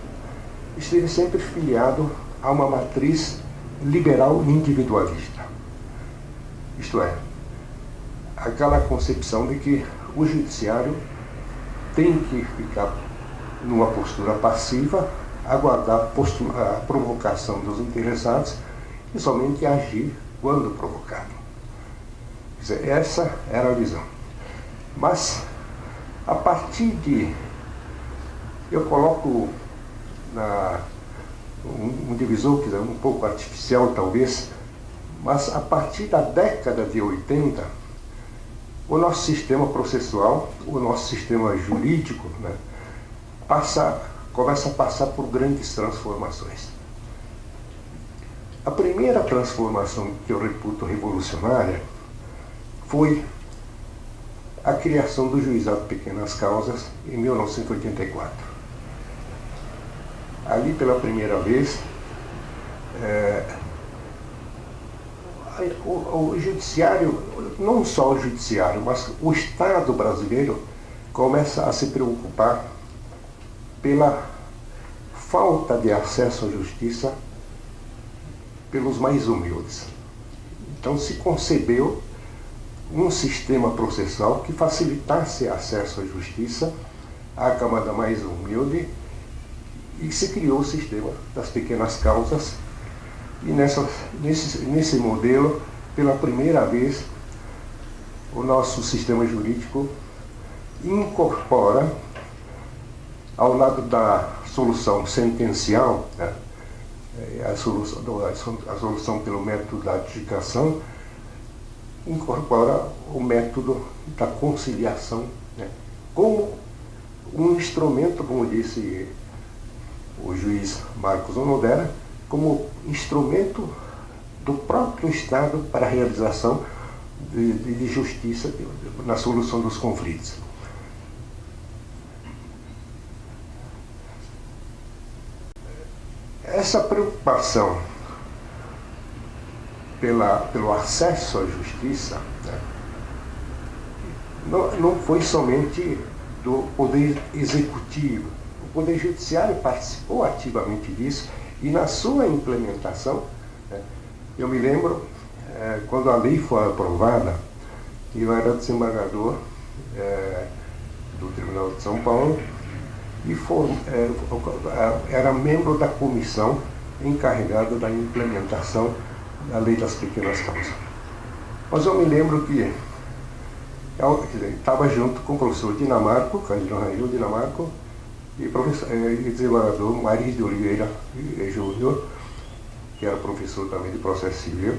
esteve sempre filiado a uma matriz liberal individualista. Isto é, aquela concepção de que o judiciário tem que ficar numa postura passiva, aguardar a provocação dos interessados e somente agir quando provocado. Quer dizer, essa era a visão. Mas, a partir de... eu coloco um divisor que é um pouco artificial, talvez, mas a partir da década de 80, o nosso sistema processual, o nosso sistema jurídico, né, começa a passar por grandes transformações. A primeira transformação que eu reputo revolucionária foi a criação do Juizado de Pequenas Causas em 1984. Ali, pela primeira vez, o judiciário, não só o judiciário, mas o Estado brasileiro começa a se preocupar pela falta de acesso à justiça pelos mais humildes. Então se concebeu um sistema processal que facilitasse acesso à justiça à camada mais humilde e se criou o sistema das pequenas causas. E nesse modelo, pela primeira vez, o nosso sistema jurídico incorpora, ao lado da solução sentencial, né, a solução pelo método da adjudicação, incorpora o método da conciliação, né, como um instrumento, como disse o juiz Marcos Onodera, como instrumento do próprio Estado para a realização de justiça na solução dos conflitos. Essa preocupação pelo acesso à justiça, né, não foi somente do Poder Executivo. O Poder Judiciário participou ativamente disso e na sua implementação, né, eu me lembro, quando a lei foi aprovada, eu era desembargador do Tribunal de São Paulo e era membro da comissão encarregada da implementação da Lei das Pequenas Causas. Mas eu me lembro que estava junto com o professor Dinamarco, Cândido Rangel Dinamarco, e desembargador Maris de Oliveira Júnior, que era professor também de processo civil.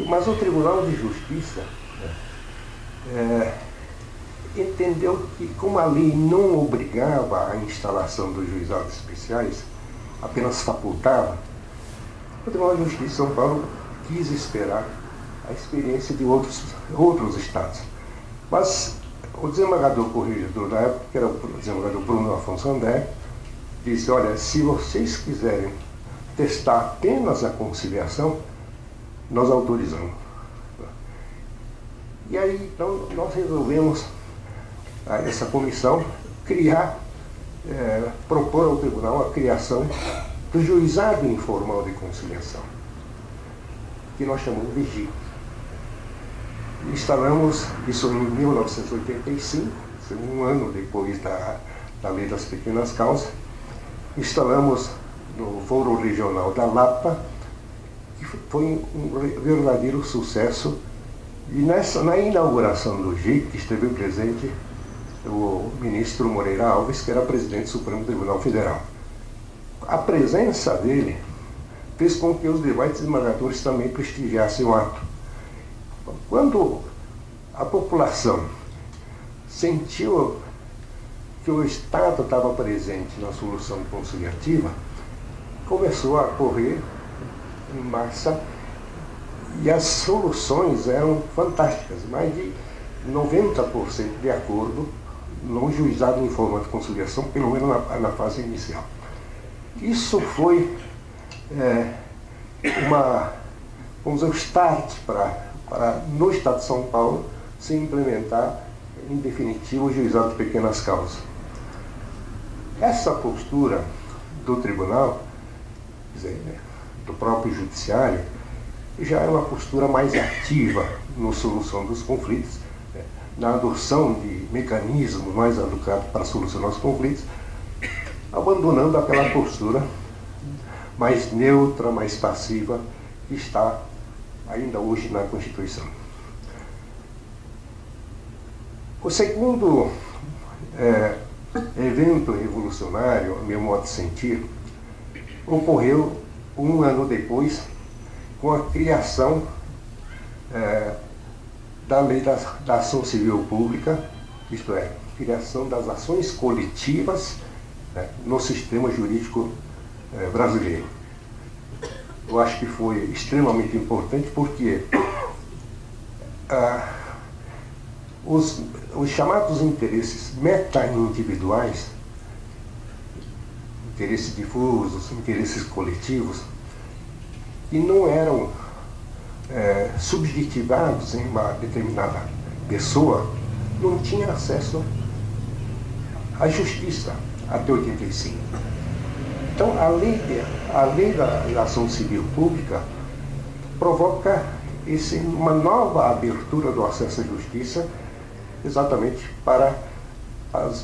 Mas o Tribunal de Justiça entendeu que, como a lei não obrigava a instalação dos juizados especiais, apenas facultava, o Tribunal de Justiça de São Paulo quis esperar a experiência de outros estados. Mas o desembargador corregedor da época, que era o desembargador Bruno Afonso André, disse: olha, se vocês quiserem testar apenas a conciliação, nós autorizamos. E aí, então, nós resolvemos, essa comissão, propor ao tribunal a criação do Juizado Informal de Conciliação, que nós chamamos de JIC. Instalamos isso em 1985, um ano depois da Lei das Pequenas Causas. Instalamos no Fórum Regional da Lapa, que foi um verdadeiro sucesso. E na inauguração do JIC esteve presente o ministro Moreira Alves, que era presidente do Supremo Tribunal Federal. A presença dele fez com que os demais desembargadores também prestigiassem o ato. Quando a população sentiu que o Estado estava presente na solução conciliativa, começou a correr em massa e as soluções eram fantásticas, mais de 90% de acordo no juizado em forma de conciliação, pelo menos na fase inicial. Isso foi vamos dizer, o start para no Estado de São Paulo se implementar em definitivo o juizado de pequenas causas. Essa postura do tribunal, quer dizer, do próprio judiciário, já é uma postura mais ativa na solução dos conflitos, na adoção de mecanismos mais adequados para solucionar os conflitos, abandonando aquela postura mais neutra, mais passiva, que está ainda hoje na Constituição. O segundo evento revolucionário, a meu modo de sentir, ocorreu um ano depois, com a criação da Lei da Ação Civil Pública, isto é, criação das ações coletivas, né, no sistema jurídico brasileiro. Eu acho que foi extremamente importante porque os chamados interesses meta-individuais, interesses difusos, interesses coletivos, que não eram subjetivados em uma determinada pessoa não tinha acesso à justiça até 85. Então, a lei da ação civil pública provoca uma nova abertura do acesso à justiça, exatamente para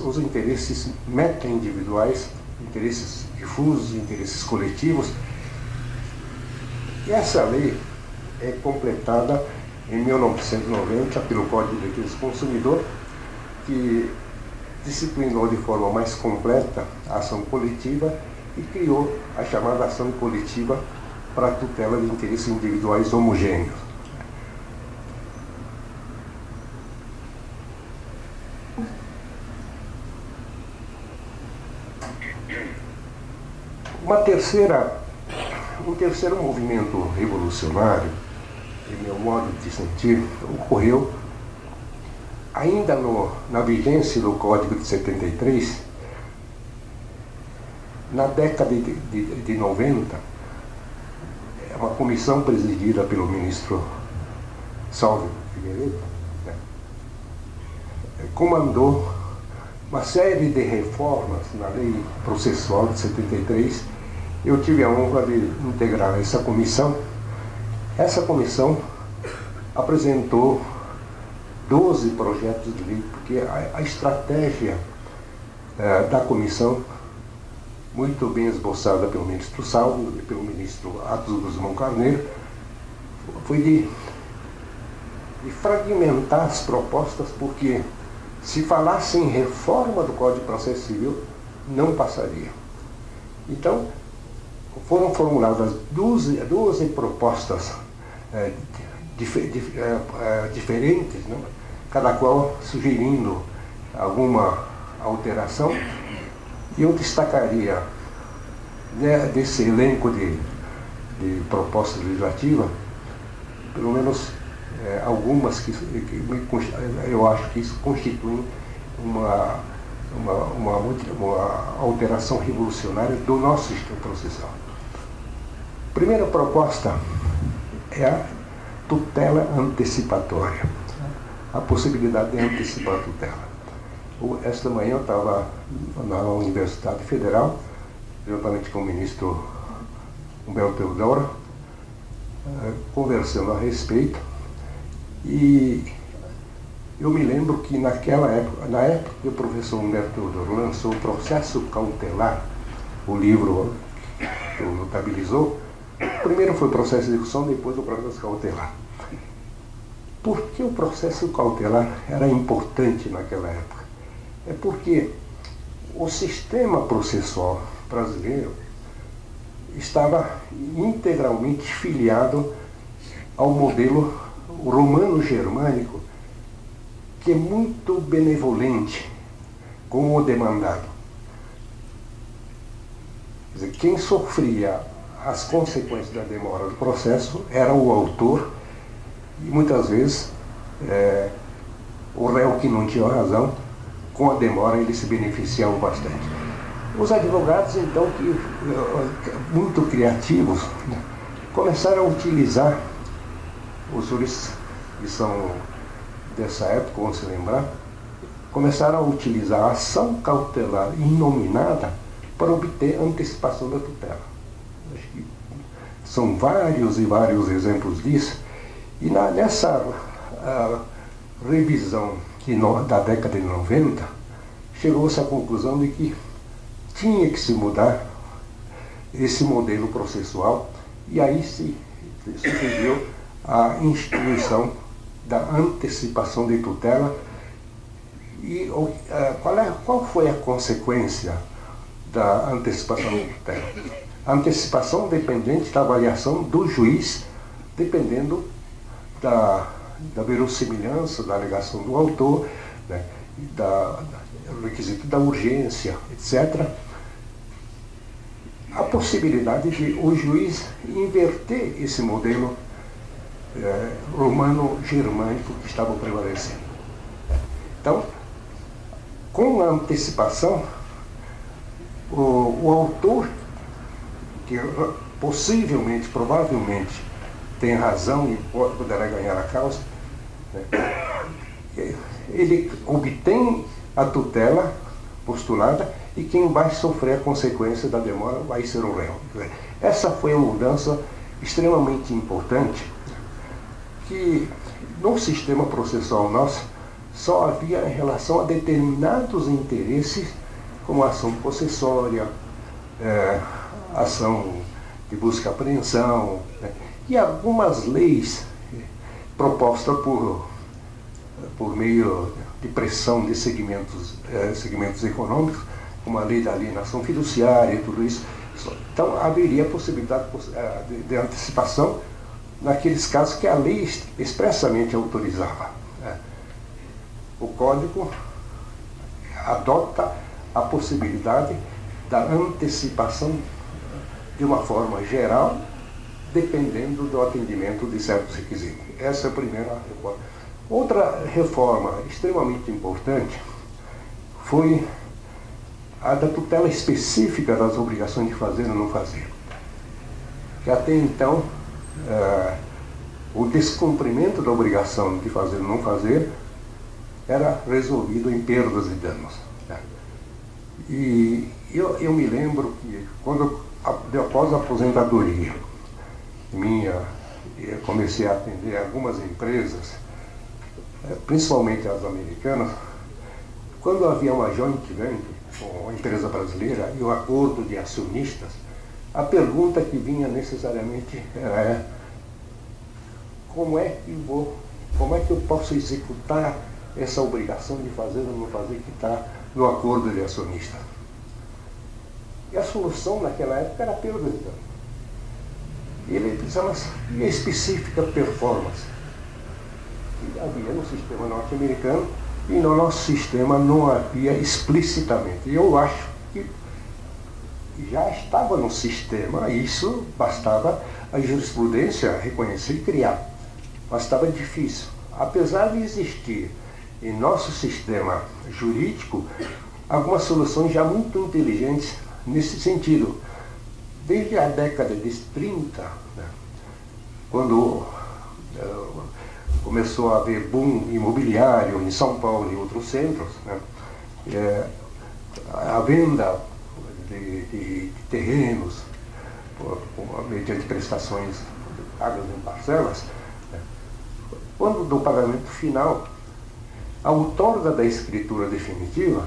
os interesses meta-individuais, interesses difusos, interesses coletivos. E essa lei é completada em 1990 pelo Código de Defesa do Consumidor, que disciplinou de forma mais completa a ação coletiva e criou a chamada ação coletiva para a tutela de interesses individuais homogêneos. Um terceiro movimento revolucionário, em meu modo de sentir, ocorreu ainda na vigência do Código de 73, na década de 90, uma comissão presidida pelo ministro Salvo Figueiredo, comandou uma série de reformas na lei processual de 73. Eu tive a honra de integrar essa comissão. Essa comissão apresentou 12 projetos de lei, porque a estratégia da comissão, muito bem esboçada pelo ministro Salvo e pelo ministro Atos Guzmão Carneiro, foi de fragmentar as propostas, porque se falasse em reforma do Código de Processo Civil, não passaria. Então, foram formuladas 12 propostas diferentes, né? Cada qual sugerindo alguma alteração. E eu destacaria, né, desse elenco de propostas legislativas, pelo menos algumas que eu acho que isso constitui uma alteração revolucionária do nosso sistema processual. Primeira proposta é a tutela antecipatória, a possibilidade de antecipar a tutela. Esta manhã eu estava na Universidade Federal, juntamente com o ministro Humberto Teodoro, conversando a respeito, e eu me lembro que na época que o professor Humberto Teodoro lançou o Processo Cautelar, o livro que o notabilizou, primeiro foi o processo de execução, depois o processo cautelar. Por que o processo cautelar era importante naquela época? É porque o sistema processual brasileiro estava integralmente filiado ao modelo romano-germânico, que é muito benevolente com o demandado. Quer dizer, quem sofria as consequências da demora do processo era o autor, e muitas vezes o réu que não tinha razão, com a demora ele se beneficiava bastante. Os advogados, então, muito criativos, começaram a utilizar, os juristas que são dessa época, vão se lembrar, começaram a utilizar a ação cautelar inominada para obter antecipação da tutela. Acho que são vários e vários exemplos disso. E nessa revisão da década de 90, chegou-se à conclusão de que tinha que se mudar esse modelo processual, e aí se surgiu a instituição da antecipação de tutela. E qual foi a consequência da antecipação de tutela? A antecipação dependente da avaliação do juiz, dependendo da verossimilhança da alegação do autor, né, do requisito da urgência, etc. A possibilidade de o juiz inverter esse modelo romano-germânico que estava prevalecendo. Então, com a antecipação, o autor, que possivelmente, provavelmente, tem razão e poderá ganhar a causa, né? Ele obtém a tutela postulada e quem vai sofrer a consequência da demora vai ser o réu. Essa foi uma mudança extremamente importante, que no sistema processual nosso só havia em relação a determinados interesses, como ação possessória, ação de busca e apreensão, né? E algumas leis propostas por meio de pressão de segmentos econômicos, como a lei da alienação fiduciária e tudo isso. Então, haveria possibilidade de antecipação naqueles casos que a lei expressamente autorizava, né? O Código adota a possibilidade da antecipação de uma forma geral, dependendo do atendimento de certos requisitos. Essa é a primeira reforma. Outra reforma extremamente importante foi a da tutela específica das obrigações de fazer ou não fazer. Que até então, o descumprimento da obrigação de fazer ou não fazer era resolvido em perdas e danos, né? E eu me lembro que após a aposentadoria minha, eu comecei a atender algumas empresas, principalmente as americanas. Quando havia uma joint venture com a empresa brasileira e o acordo de acionistas, a pergunta que vinha necessariamente era: como é que eu posso executar essa obrigação de fazer ou não fazer que está no acordo de acionistas? E a solução naquela época era perda de dano. Ele precisava de específica performance. E havia no sistema norte-americano e no nosso sistema não havia explicitamente. E eu acho que já estava no sistema, isso bastava a jurisprudência reconhecer e criar. Mas estava difícil. Apesar de existir em nosso sistema jurídico algumas soluções já muito inteligentes nesse sentido. Desde a década de 30, né, quando começou a haver boom imobiliário em São Paulo e outros centros, né, a venda de terrenos mediante prestações pagas em parcelas, né, quando do pagamento final, a outorga da escritura definitiva,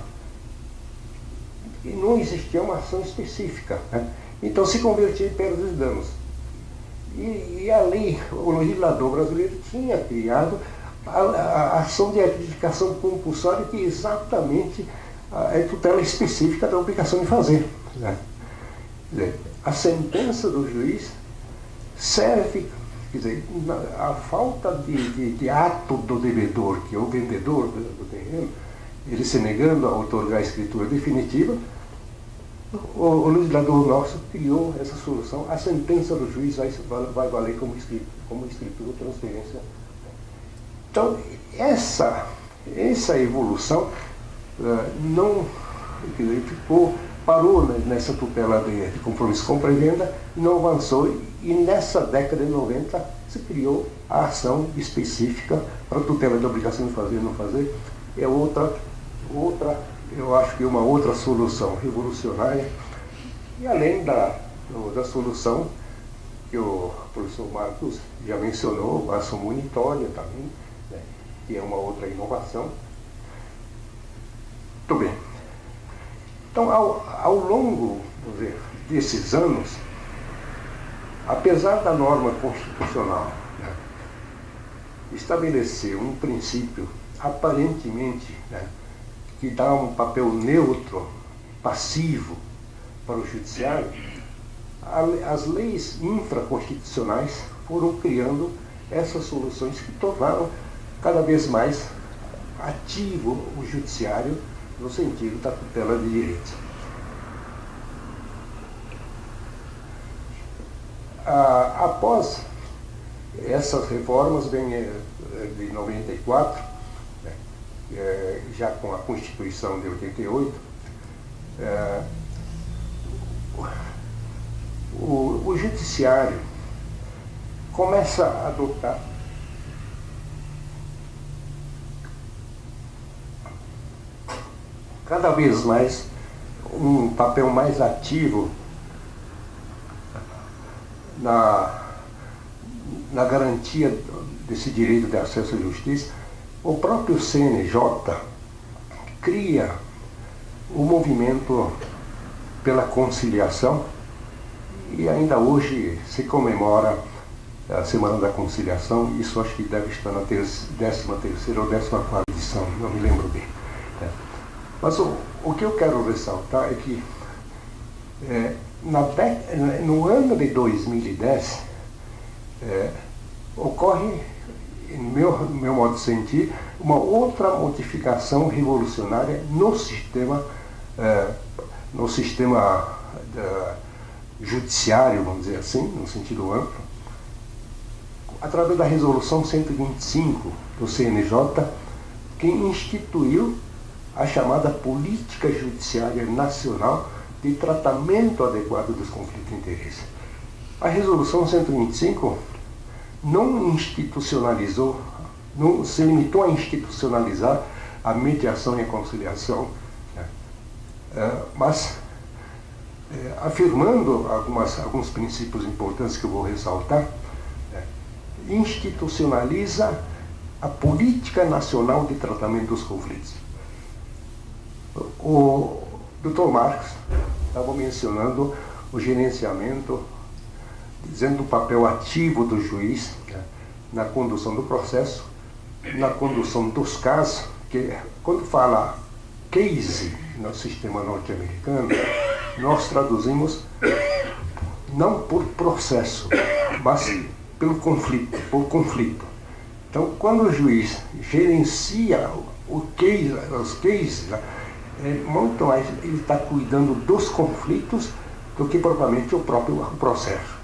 e não existia uma ação específica, né? Então se convertia em perdas e danos. E a lei, o legislador brasileiro tinha criado a ação de adjudicação compulsória, que exatamente é tutela específica da obrigação de fazer, né? Quer dizer, a sentença do juiz serve, quer dizer, a falta de ato do devedor, que é o vendedor do terreno, ele se negando a outorgar a escritura definitiva, o legislador nosso criou essa solução. A sentença do juiz vai valer como escritura ou transferência. Então, essa evolução não, quer dizer, parou nessa tutela de compromisso com compra e venda, não avançou, e nessa década de 90 se criou a ação específica para a tutela da obrigação de fazer e não fazer. É outra, eu acho que uma outra solução revolucionária, e além da solução que o professor Marcos já mencionou, a ação monitória também, né, que é uma outra inovação. Muito bem. Então, ao longo, vamos dizer, desses anos, apesar da norma constitucional, né, estabelecer um princípio aparentemente, né, que dá um papel neutro, passivo para o judiciário, as leis infraconstitucionais foram criando essas soluções que tornaram cada vez mais ativo o judiciário no sentido da tutela de direitos. Após essas reformas, vem de 94, já com a Constituição de 88, o judiciário começa a adotar cada vez mais um papel mais ativo na garantia desse direito de acesso à justiça. O próprio CNJ cria o movimento pela conciliação e ainda hoje se comemora a Semana da Conciliação. Isso acho que deve estar na 13ª ou 14ª edição, não me lembro bem. Mas o que eu quero ressaltar é que no ano de 2010 ocorre, no meu modo de sentir, uma outra modificação revolucionária no sistema judiciário, vamos dizer assim, no sentido amplo, através da Resolução 125 do CNJ, que instituiu a chamada Política Judiciária Nacional de Tratamento Adequado dos Conflitos de Interesse. A Resolução 125 não institucionalizou, não se limitou a institucionalizar a mediação e a conciliação, mas afirmando alguns princípios importantes que eu vou ressaltar, institucionaliza a Política Nacional de Tratamento dos Conflitos. O Dr. Marx estava mencionando o gerenciamento, dizendo o papel ativo do juiz na condução do processo, na condução dos casos, que quando fala case no sistema norte-americano, nós traduzimos não por processo, mas pelo conflito, por conflito. Então, quando o juiz gerencia os cases, muito mais ele está cuidando dos conflitos do que propriamente o próprio processo.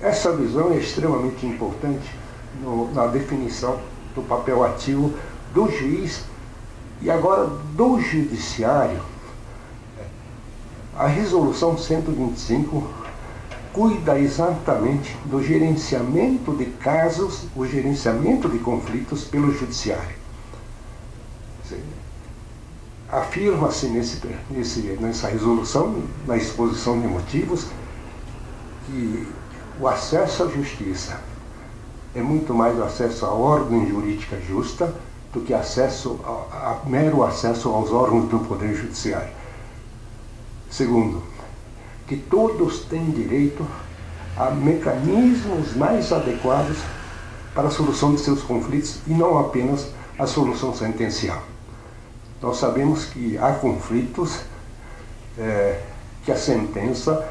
Essa visão é extremamente importante na definição do papel ativo do juiz e agora do judiciário. A Resolução 125 cuida exatamente do gerenciamento de casos, o gerenciamento de conflitos pelo judiciário. Afirma-se nessa resolução, na exposição de motivos, que o acesso à justiça é muito mais o acesso à ordem jurídica justa do que mero acesso aos órgãos do Poder Judiciário. Segundo, que todos têm direito a mecanismos mais adequados para a solução de seus conflitos e não apenas a solução sentencial. Nós sabemos que há conflitos que a sentença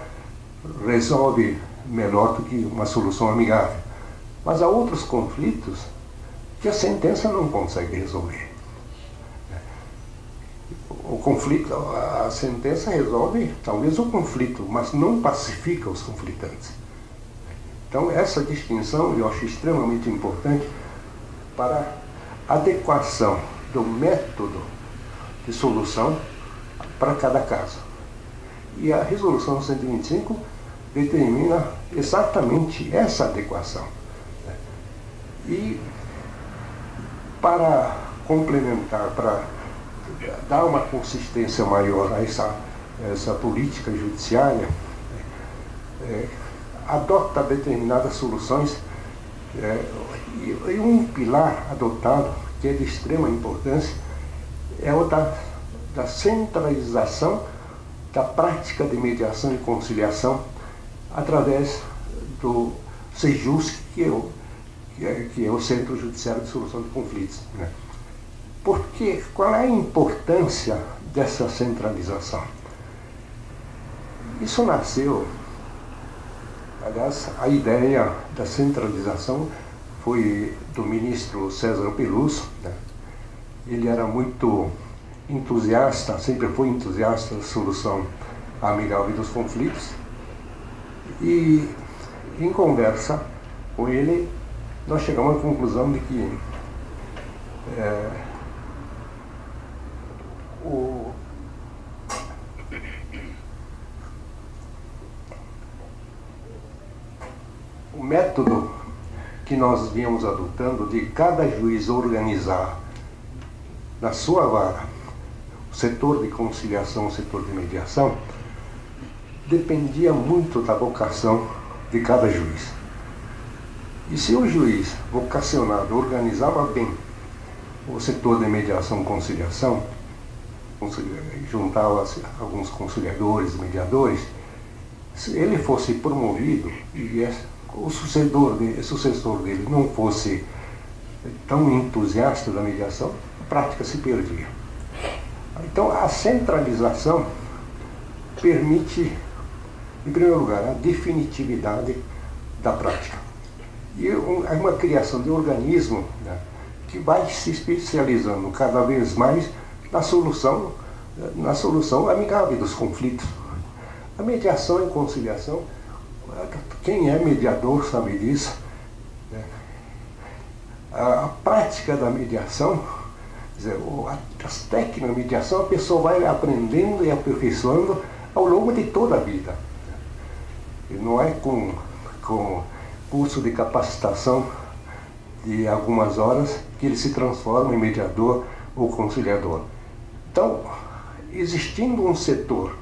resolve melhor do que uma solução amigável. Mas há outros conflitos que a sentença não consegue resolver. A sentença resolve talvez o conflito, mas não pacifica os conflitantes. Então, essa distinção eu acho extremamente importante para a adequação do método de solução para cada caso. E a Resolução 125 determina exatamente essa adequação. E para complementar, para dar uma consistência maior a essa política judiciária, adota determinadas soluções e um pilar adotado, que é de extrema importância, é o da centralização da prática de mediação e conciliação através do CEJUSC, que é o Centro Judiciário de Solução de Conflitos. Porque qual é a importância dessa centralização? Isso nasceu, aliás, a ideia da centralização foi do ministro César Peluso. Ele era muito entusiasta, sempre foi entusiasta da solução amigável dos conflitos. E em conversa com ele, nós chegamos à conclusão de que o método que nós viemos adotando de cada juiz organizar na sua vara o setor de conciliação, o setor de mediação, dependia muito da vocação de cada juiz. E se o juiz vocacionado organizava bem o setor de mediação e conciliação, juntava-se alguns conciliadores, mediadores, se ele fosse promovido e o sucessor dele não fosse tão entusiasta da mediação, a prática se perdia. Então, a centralização permite, em primeiro lugar, a definitividade da prática. E uma criação de organismo, né, que vai se especializando cada vez mais na solução amigável dos conflitos. A mediação e conciliação, quem é mediador sabe disso, né? A prática da mediação, quer dizer, as técnicas de mediação, a pessoa vai aprendendo e aperfeiçoando ao longo de toda a vida. E não é com curso de capacitação de algumas horas que ele se transforma em mediador ou conciliador. Então, existindo um setor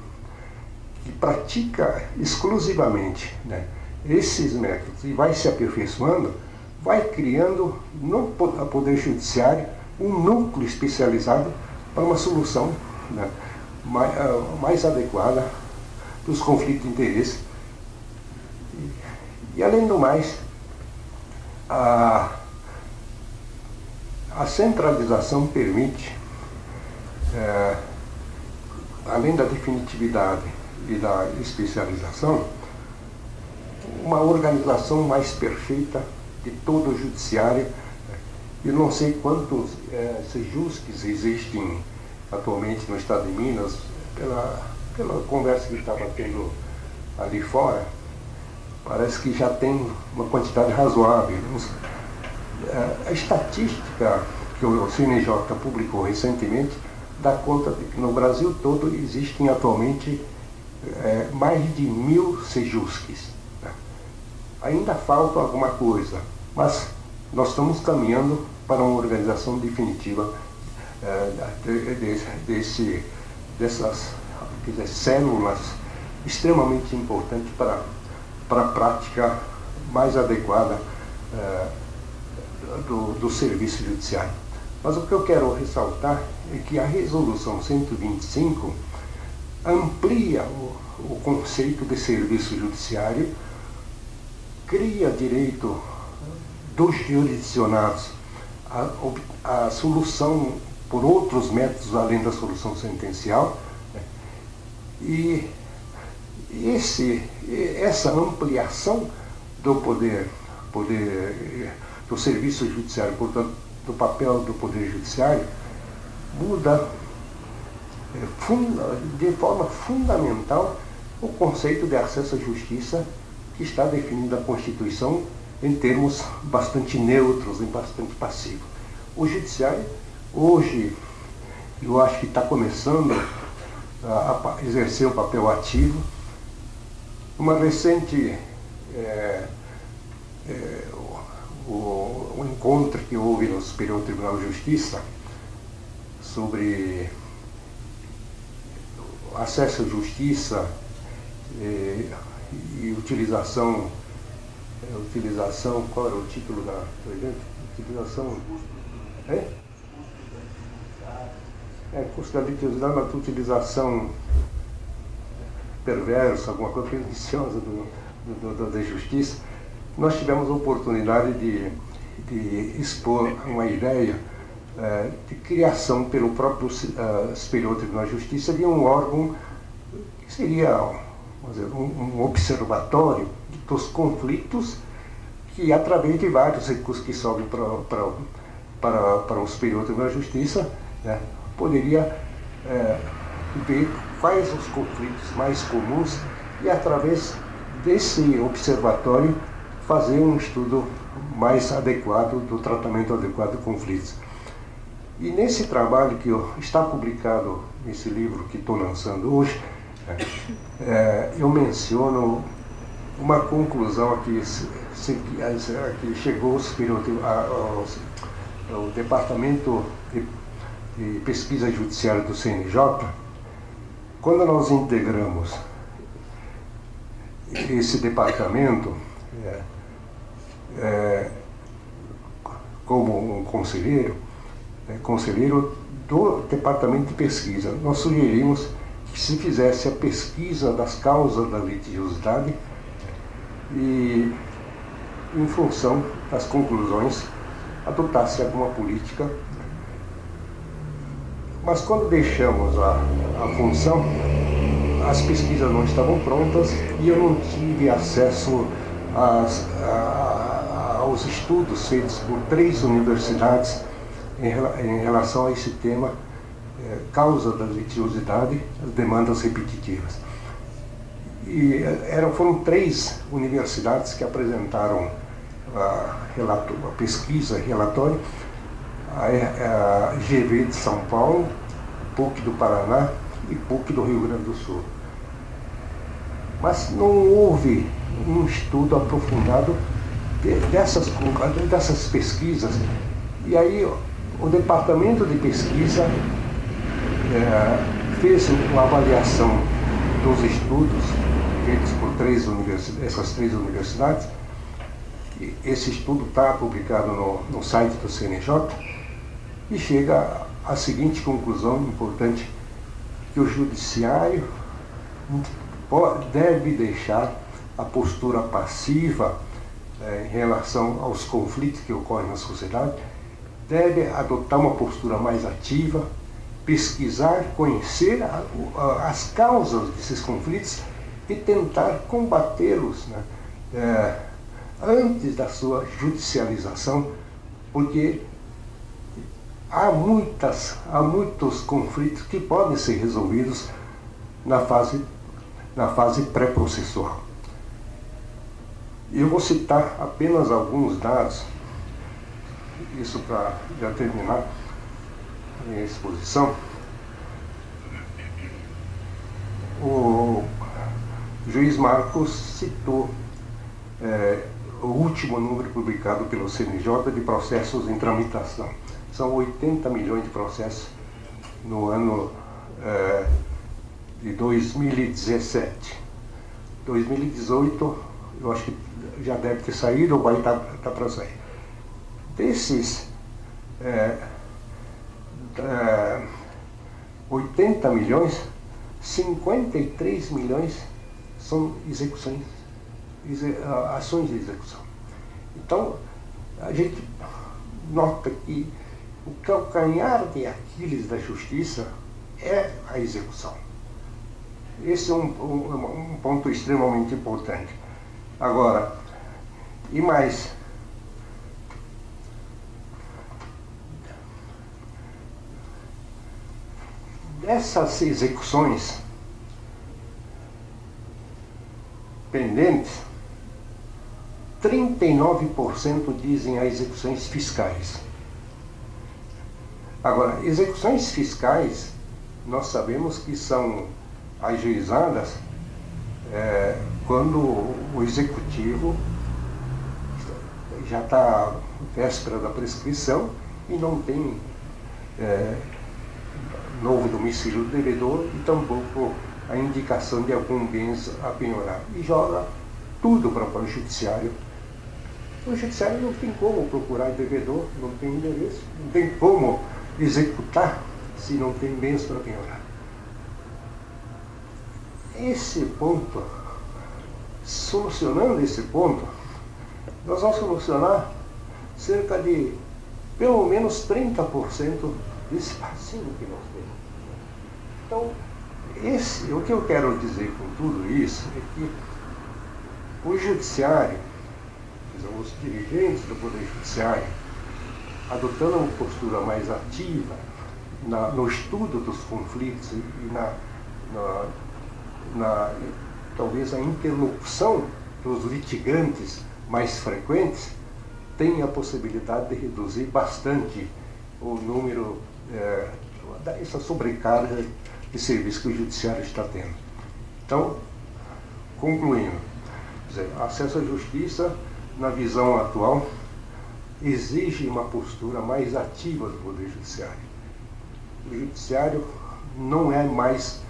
que pratica exclusivamente, né, esses métodos e vai se aperfeiçoando, vai criando no Poder Judiciário um núcleo especializado para uma solução, né, mais adequada dos conflitos de interesse. E além do mais, a centralização permite, além da definitividade e da especialização, uma organização mais perfeita de todo o judiciário. Eu não sei quantos sejusques existem atualmente no estado de Minas, pela conversa que estava tendo ali fora, parece que já tem uma quantidade razoável. A estatística que o CNJ publicou recentemente dá conta de que no Brasil todo existem atualmente mais de 1000 sejusques. Ainda falta alguma coisa, mas nós estamos caminhando para uma organização definitiva dessas células extremamente importantes para a prática mais adequada do serviço judiciário. Mas o que eu quero ressaltar é que a resolução 125 amplia o conceito de serviço judiciário, cria direito dos jurisdicionados a solução por outros métodos além da solução sentencial, né? E essa ampliação do poder do serviço judiciário, portanto, do papel do Poder Judiciário, muda de forma fundamental o conceito de acesso à justiça que está definido na Constituição em termos bastante neutros e bastante passivos. O Judiciário, hoje, eu acho que está começando a exercer um papel ativo. Uma recente o encontro que houve no Superior Tribunal de Justiça sobre acesso à justiça e utilização, qual era o título do evento? Utilização... custo da litigiosidade, mas utilização perversa, alguma coisa perniciosa da justiça. Nós tivemos a oportunidade de expor uma ideia de criação pelo próprio Superior Tribunal de Justiça de um órgão que seria, vamos dizer, um observatório dos conflitos que, através de vários recursos que sobem para o Superior Tribunal de Justiça, né, poderia ver quais os conflitos mais comuns e, através desse observatório, fazer um estudo mais adequado do tratamento adequado de conflitos. E nesse trabalho que está publicado nesse livro que estou lançando hoje, eu menciono uma conclusão a que chegou o Departamento de Pesquisa Judiciária do CNJ, quando nós integramos esse departamento como um conselheiro do Departamento de Pesquisa, nós sugerimos que se fizesse a pesquisa das causas da litigiosidade e, em função das conclusões, adotasse alguma política. Mas quando deixamos a função, as pesquisas não estavam prontas e eu não tive acesso aos estudos feitos por 3 universidades em relação a esse tema, causa da litigiosidade, as demandas repetitivas. E foram 3 universidades que apresentaram a pesquisa, relatório, a GV de São Paulo, PUC do Paraná e PUC do Rio Grande do Sul. Mas não houve um estudo aprofundado dessas pesquisas. E aí o Departamento de Pesquisa fez uma avaliação dos estudos feitos por essas 3 universidades. E esse estudo está publicado no site do CNJ e chega à seguinte conclusão importante, que o judiciário deve deixar a postura passiva em relação aos conflitos que ocorrem na sociedade, deve adotar uma postura mais ativa, pesquisar, conhecer as causas desses conflitos e tentar combatê-los, né, antes da sua judicialização, porque há muitos conflitos que podem ser resolvidos na fase pré-processual. Eu vou citar apenas alguns dados, isso para já terminar a minha exposição. O juiz Marcos citou o último número publicado pelo CNJ de processos em tramitação. São 80 milhões de processos no ano de 2017. 2018, eu acho que já deve ter saído ou vai estar para sair. Desses 80 milhões, 53 milhões são execuções, ações de execução. Então, a gente nota que o calcanhar de Aquiles da justiça é a execução. Esse é um ponto extremamente importante. Agora, e mais, dessas execuções pendentes, 39% dizem a execuções fiscais. Agora, execuções fiscais, nós sabemos que são ajuizadas quando o executivo já está véspera da prescrição e não tem novo domicílio do devedor e tampouco a indicação de algum bens a penhorar. E joga tudo para o judiciário. O judiciário não tem como procurar devedor, não tem endereço, não tem como executar se não tem bens para penhorar. Esse ponto, solucionando esse ponto, nós vamos solucionar cerca de pelo menos 30% desse passinho que nós temos. Então, o que eu quero dizer com tudo isso é que o judiciário, os dirigentes do Poder Judiciário, adotando uma postura mais ativa no estudo dos conflitos e talvez a interlocução dos litigantes mais frequentes, tem a possibilidade de reduzir bastante o número, essa sobrecarga de serviço que o judiciário está tendo. Então, concluindo, dizer, acesso à justiça, na visão atual, exige uma postura mais ativa do Poder Judiciário. O Judiciário não é mais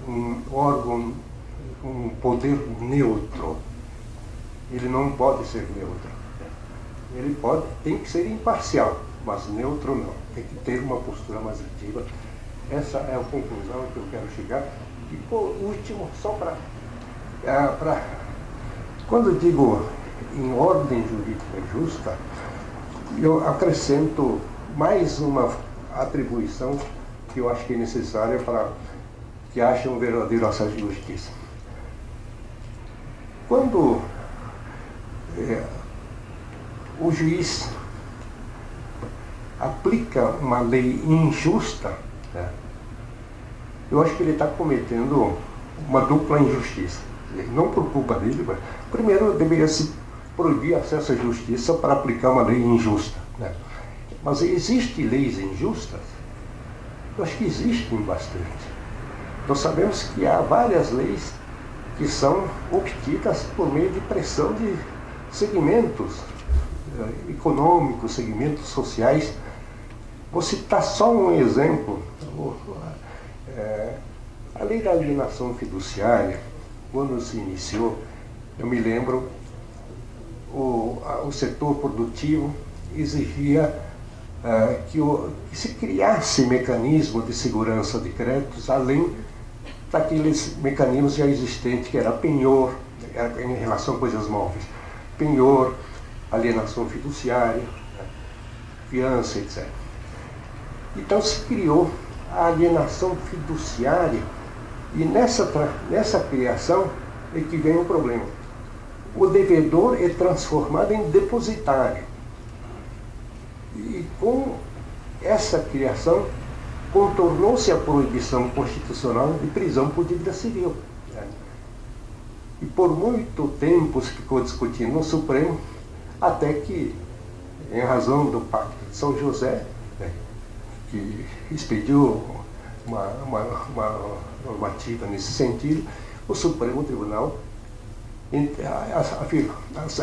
um órgão, um poder neutro. Ele não pode ser neutro. Ele tem que ser imparcial, mas neutro não. Tem que ter uma postura mais ativa. Essa é a conclusão que eu quero chegar. E por último, só para quando eu digo em ordem jurídica justa, eu acrescento mais uma atribuição que eu acho que é necessária para que haja um verdadeiro acesso à justiça. Quando o juiz aplica uma lei injusta, né, eu acho que ele está cometendo uma dupla injustiça. Não por culpa dele, mas primeiro deveria se proibir acesso à justiça para aplicar uma lei injusta, né? Mas existem leis injustas? Eu acho que existem bastante. Nós sabemos que há várias leis que são obtidas por meio de pressão de segmentos econômicos, segmentos sociais. Vou citar só um exemplo. A lei da alienação fiduciária, quando se iniciou, eu me lembro, o setor produtivo exigia que se criasse mecanismo de segurança de créditos, além daqueles mecanismos já existentes, que era penhor, em relação a coisas móveis, penhor, alienação fiduciária, fiança, etc. Então se criou a alienação fiduciária, e nessa criação é que vem o problema. O devedor é transformado em depositário. E com essa criação, contornou-se a proibição constitucional de prisão por dívida civil. E por muito tempo se ficou discutindo no Supremo, até que, em razão do Pacto de São José, né, que expediu uma normativa nesse sentido, o Supremo Tribunal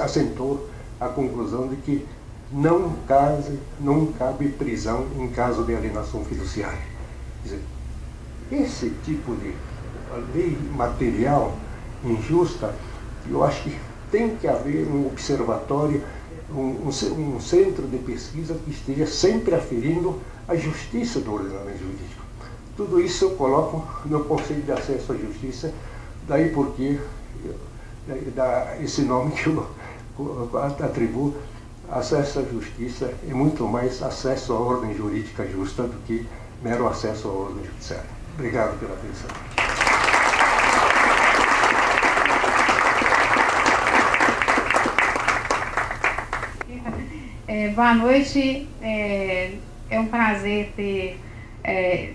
assentou a conclusão de que não cabe prisão em caso de alienação fiduciária. Quer dizer, esse tipo de lei material injusta, eu acho que tem que haver um observatório, um centro de pesquisa que esteja sempre aferindo a justiça do ordenamento jurídico. Tudo isso eu coloco no Conselho de Acesso à Justiça, daí porque dá esse nome que eu atribuo. Acesso à justiça é muito mais acesso à ordem jurídica justa do que mero acesso à ordem judiciária. Obrigado pela atenção. Boa noite. É um prazer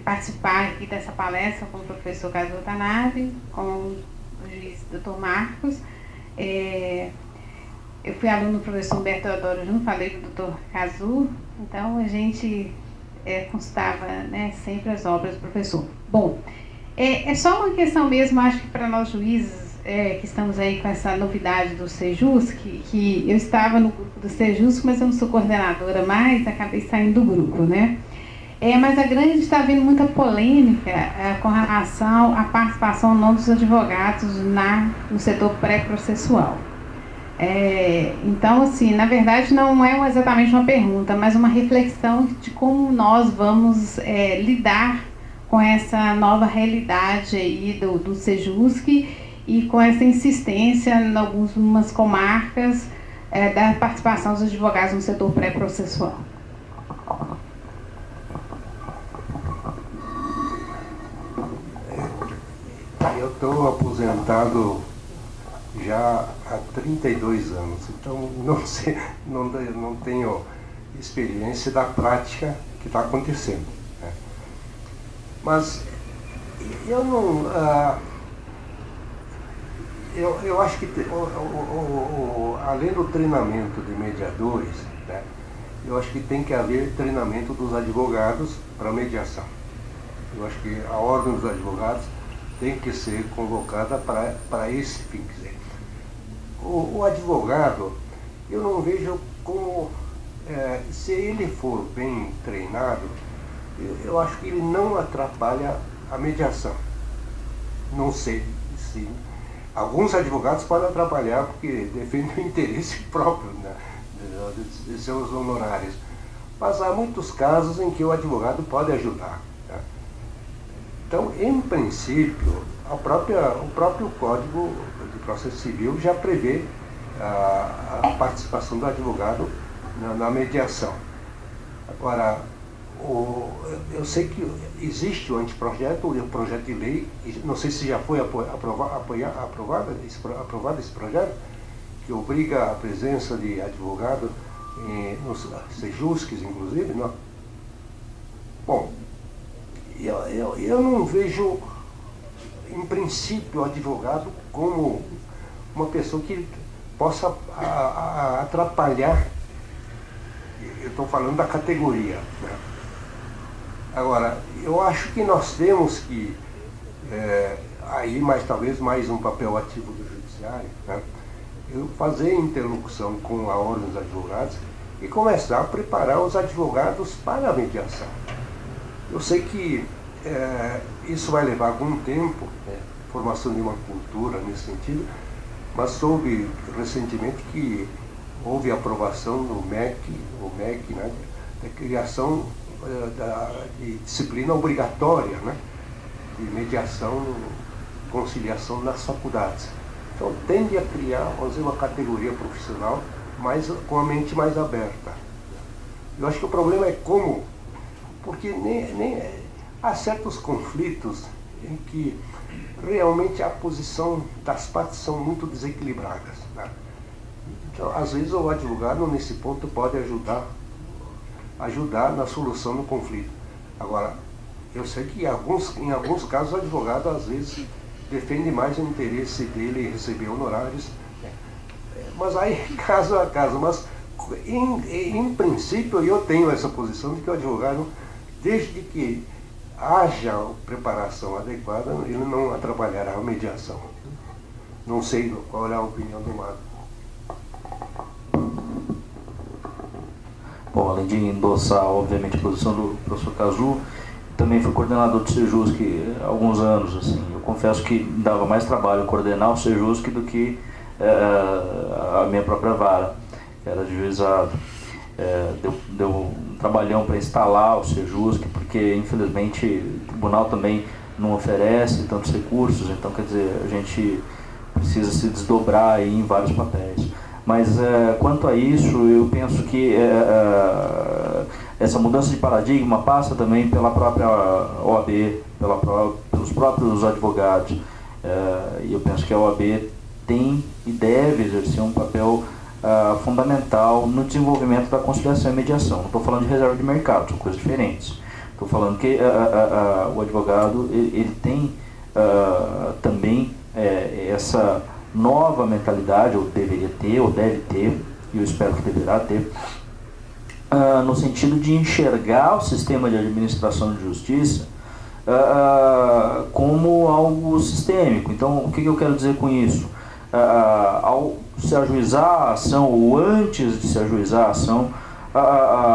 participar aqui dessa palestra com o professor Kazu Watanabe, com o juiz Dr. Marcos. Eu fui aluno do professor Humberto Teodoro Júnior, falei com o doutor Kazu, então a gente consultava, né, sempre as obras do professor. Bom, é só uma questão mesmo, acho que para nós juízes, que estamos aí com essa novidade do Sejusc, que eu estava no grupo do Sejusc, mas eu não sou coordenadora mais, acabei saindo do grupo, né? Mas a grande está havendo muita polêmica com relação à participação não dos advogados no setor pré-processual. Então, assim, na verdade não é exatamente uma pergunta, mas uma reflexão de como nós vamos lidar com essa nova realidade aí do Sejusc e com essa insistência em algumas comarcas da participação dos advogados no setor pré-processual. Eu estou aposentado já há 32 anos, então não tenho experiência da prática que está acontecendo, né? Mas eu não... Eu acho que, além do treinamento de mediadores, né, eu acho que tem que haver treinamento dos advogados para mediação. Eu acho que a ordem dos advogados tem que ser convocada para esse fim. o advogado, eu não vejo como, se ele for bem treinado, eu acho que ele não atrapalha a mediação. Não sei se alguns advogados podem atrapalhar porque defendem o interesse próprio, né, de seus honorários. Mas há muitos casos em que o advogado pode ajudar. Né? Então, em princípio, o próprio Código de Processo Civil já prevê a participação do advogado na mediação. Agora, eu sei que existe o anteprojeto, o projeto de lei, não sei se já foi aprovado esse projeto, que obriga a presença de advogado nos sejusques, inclusive. Não? Bom, eu não vejo, em princípio, o advogado como uma pessoa que possa atrapalhar. Eu estou falando da categoria. Né? Agora, eu acho que nós temos que, talvez mais um papel ativo do judiciário, né? Fazer interlocução com a ordem dos advogados e começar a preparar os advogados para a mediação. Eu sei que isso vai levar algum tempo, formação de uma cultura nesse sentido, mas soube recentemente que houve aprovação no MEC, né, da criação de disciplina obrigatória, né, de mediação, conciliação nas faculdades. Então tende a criar, vamos dizer, uma categoria profissional com a mente mais aberta. Eu acho que o problema é como, porque há certos conflitos em que realmente a posição das partes são muito desequilibradas. Né? Então, às vezes o advogado nesse ponto pode ajudar na solução do conflito. Agora, eu sei que em alguns casos o advogado às vezes defende mais o interesse dele em receber honorários, mas aí caso a caso. Mas em princípio eu tenho essa posição de que o advogado, desde que haja preparação adequada, ele não atrapalhará a mediação. Não sei qual é a opinião do Marco. Bom, além de endossar, obviamente, a posição do professor Cazu, também fui coordenador do Sejusc há alguns anos. Assim. Eu confesso que dava mais trabalho coordenar o Sejusc do que a minha própria vara, que era de juizado. Deu um trabalhão para instalar o Sejusc, porque, infelizmente, o tribunal também não oferece tantos recursos, então, quer dizer, a gente precisa se desdobrar aí em vários papéis. Mas quanto a isso, eu penso que essa mudança de paradigma passa também pela própria OAB, pelos próprios advogados. E eu penso que a OAB tem e deve exercer um papel fundamental no desenvolvimento da conciliação e mediação. Não estou falando de reserva de mercado, são coisas diferentes. Estou falando que o advogado ele tem também essa nova mentalidade, ou deveria ter, ou deve ter, e eu espero que deverá ter, no sentido de enxergar o sistema de administração de justiça como algo sistêmico. Então, o que eu quero dizer com isso? Ao se ajuizar a ação, ou antes de se ajuizar a ação,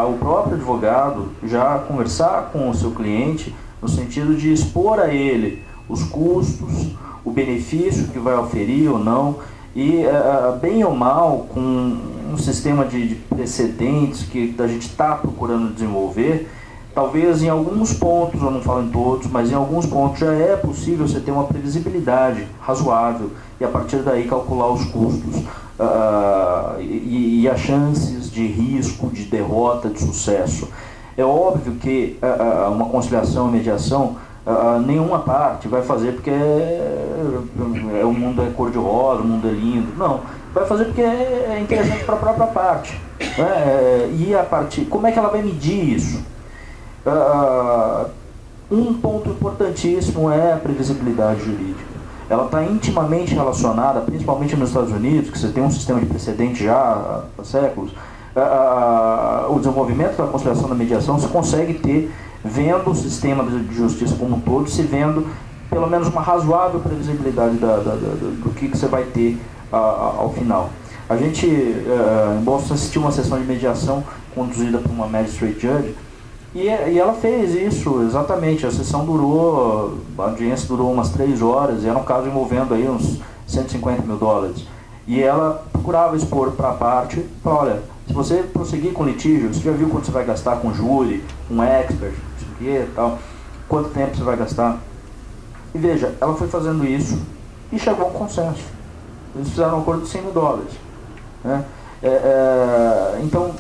o próprio advogado já conversar com o seu cliente no sentido de expor a ele os custos, o benefício que vai oferir ou não, e bem ou mal, com um sistema de precedentes que a gente está procurando desenvolver, talvez em alguns pontos, eu não falo em todos, mas em alguns pontos já é possível você ter uma previsibilidade razoável e a partir daí calcular os custos e as chances de risco, de derrota, de sucesso. É óbvio que uma conciliação e mediação nenhuma parte vai fazer porque o mundo é cor-de-rosa, o mundo é lindo. Não, vai fazer porque é interessante para a própria parte. Né? E a partir, como é que ela vai medir isso? Um ponto importantíssimo é a previsibilidade jurídica. Ela está intimamente relacionada, principalmente nos Estados Unidos, que você tem um sistema de precedente já há séculos. O desenvolvimento da conciliação da mediação se consegue ter vendo o sistema de justiça como um todo, se vendo pelo menos uma razoável previsibilidade do que você vai ter ao final. A gente, em Boston, assistiu uma sessão de mediação conduzida por uma magistrate judge, e ela fez isso exatamente. A sessão durou, a audiência durou umas 3 horas, e era um caso envolvendo aí uns $150 mil. E ela procurava expor para a parte, olha, se você prosseguir com litígio, você já viu quanto você vai gastar com júri, com expert, não sei o que, tal, quanto tempo você vai gastar. E veja, ela foi fazendo isso e chegou a um consenso. Eles fizeram um acordo de $100 mil. Né? Então,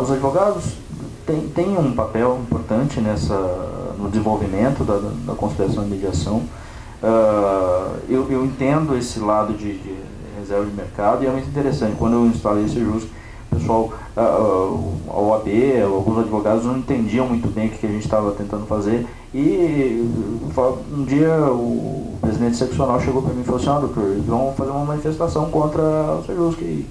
os advogados têm um papel importante no desenvolvimento da conciliação e mediação. Eu entendo esse lado de reserva de mercado, e é muito interessante. Quando eu instalei esse JUSC, o pessoal, a OAB, alguns advogados não entendiam muito bem o que a gente estava tentando fazer, e um dia o presidente seccional chegou para mim e falou assim: doutor, vamos fazer uma manifestação contra o JUSC.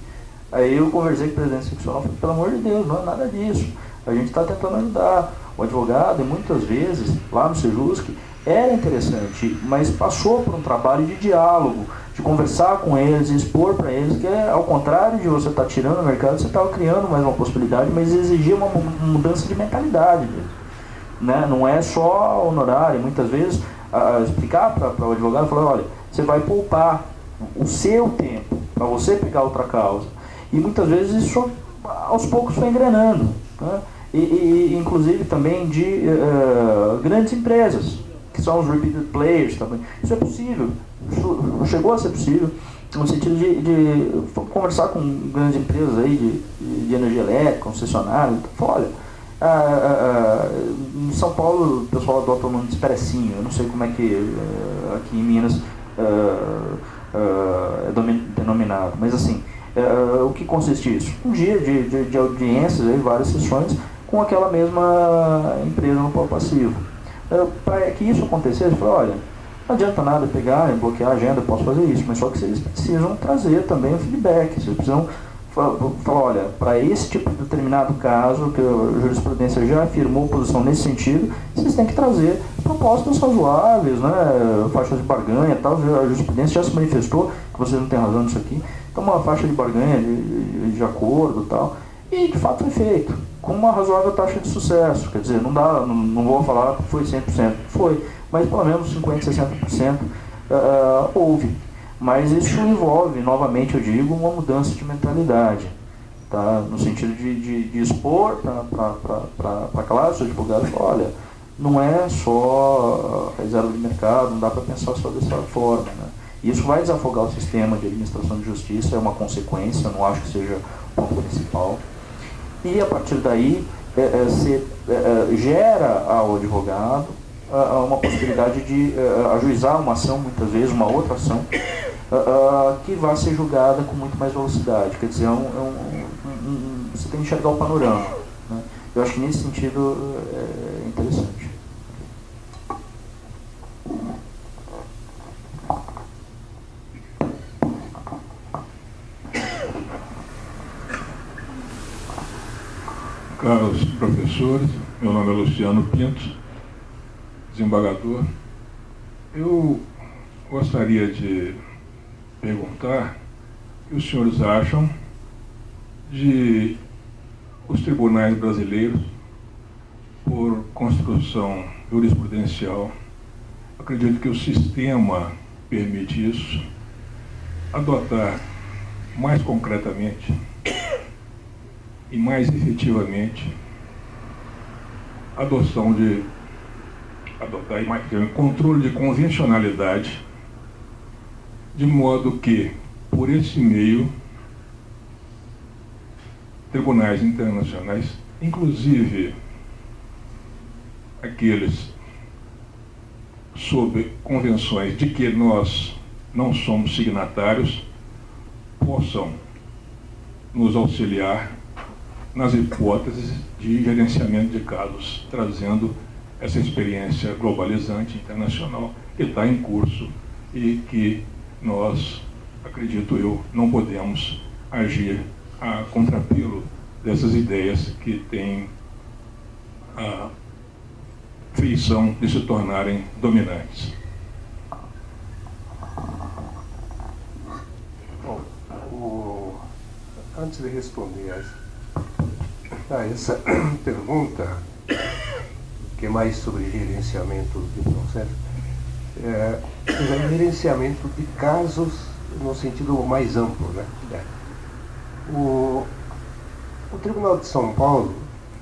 Aí eu conversei com o presidente seccional e falei: pelo amor de Deus, não é nada disso, a gente está tentando ajudar o advogado. E muitas vezes lá no Sejusc era interessante, mas passou por um trabalho de diálogo, de conversar com eles, expor para eles que, ao contrário de você estar tirando o mercado, você estava criando mais uma possibilidade, mas exigia uma mudança de mentalidade mesmo, né? Não é só honorário. Muitas vezes explicar para o advogado, falar: olha, você vai poupar o seu tempo para você pegar outra causa. E muitas vezes isso aos poucos foi engrenando, né? E inclusive também de grandes empresas, que são os repeated players também. Isso é possível, isso chegou a ser possível, no sentido de conversar com grandes empresas aí de energia elétrica, concessionários. Então, olha, em São Paulo o pessoal adota o nome de expressinho, eu não sei como é que aqui em Minas é denominado, mas assim, o que consiste isso? Um dia de audiências, aí, várias sessões com aquela mesma empresa no polo passivo. Para que isso acontecesse, eu falei: olha, não adianta nada pegar e bloquear a agenda, eu posso fazer isso, mas só que vocês precisam trazer também o feedback, vocês precisam falar: olha, para esse tipo de determinado caso, que a jurisprudência já afirmou posição nesse sentido, vocês têm que trazer propostas razoáveis, né, faixas de barganha, tal. A jurisprudência já se manifestou que vocês não têm razão nisso aqui, então uma faixa de barganha de acordo, tal. E de fato foi feito, com uma razoável taxa de sucesso. Quer dizer, não vou falar que foi 100%, foi, mas pelo menos 50%, 60% houve. Mas isso envolve, novamente eu digo, uma mudança de mentalidade, tá? No sentido de expor para a classe dos advogados: olha, não é só reserva de mercado, não dá para pensar só dessa forma, né? Isso vai desafogar o sistema de administração de justiça, é uma consequência, não acho que seja o ponto principal. E a partir daí gera ao advogado uma possibilidade de ajuizar uma ação, muitas vezes uma outra ação, que vai ser julgada com muito mais velocidade. Quer dizer, você tem que enxergar o panorama, né? Eu acho que nesse sentido é interessante. Caros professores, meu nome é Luciano Pinto, desembargador. Eu gostaria de perguntar o que os senhores acham de os tribunais brasileiros, por construção jurisprudencial, acredito que o sistema permite isso, adotar mais concretamente e mais efetivamente adotar controle de convencionalidade, de modo que, por esse meio, tribunais internacionais, inclusive aqueles sob convenções de que nós não somos signatários, possam nos auxiliar nas hipóteses de gerenciamento de casos, trazendo essa experiência globalizante internacional que está em curso e que nós, acredito eu, não podemos agir a contrapelo dessas ideias que têm a feição de se tornarem dominantes. antes de responder a essa pergunta, que é mais sobre gerenciamento de processo, gerenciamento de casos no sentido mais amplo, né? O Tribunal de São Paulo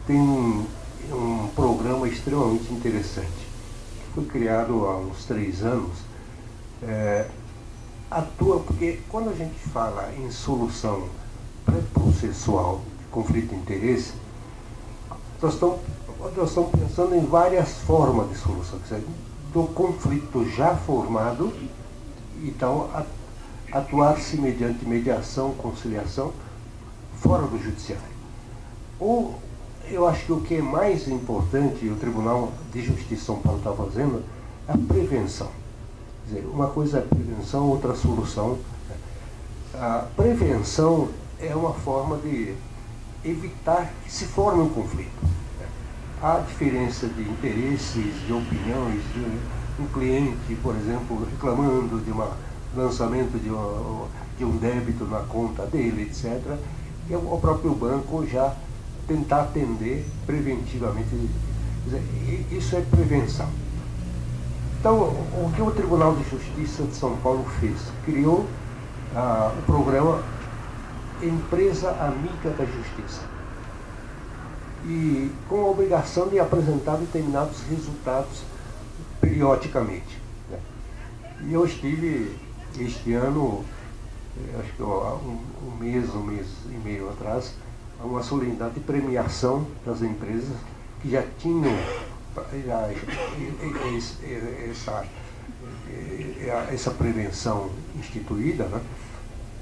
tem um programa extremamente interessante, que foi criado há uns 3 anos, atua, porque quando a gente fala em solução pré-processual de conflito de interesse, nós estamos pensando em várias formas de solução, quer dizer, do conflito já formado, então atuar-se mediante mediação, conciliação, fora do judiciário. Ou, eu acho que o que é mais importante, e o Tribunal de Justiça de São Paulo está fazendo, é a prevenção. Quer dizer, uma coisa é prevenção, outra solução. A prevenção é uma forma de evitar que se forme um conflito. Há diferença de interesses, de opiniões, de um cliente, por exemplo, reclamando de lançamento de um débito na conta dele, etc. E o próprio banco já tentar atender preventivamente. Quer dizer, isso é prevenção. Então, o que o Tribunal de Justiça de São Paulo fez? Criou o programa Empresa Amiga da Justiça, e com a obrigação de apresentar determinados resultados periodicamente, né? E eu estive este ano, acho que um mês e meio atrás, uma solenidade de premiação das empresas que já tinham essa prevenção instituída, né?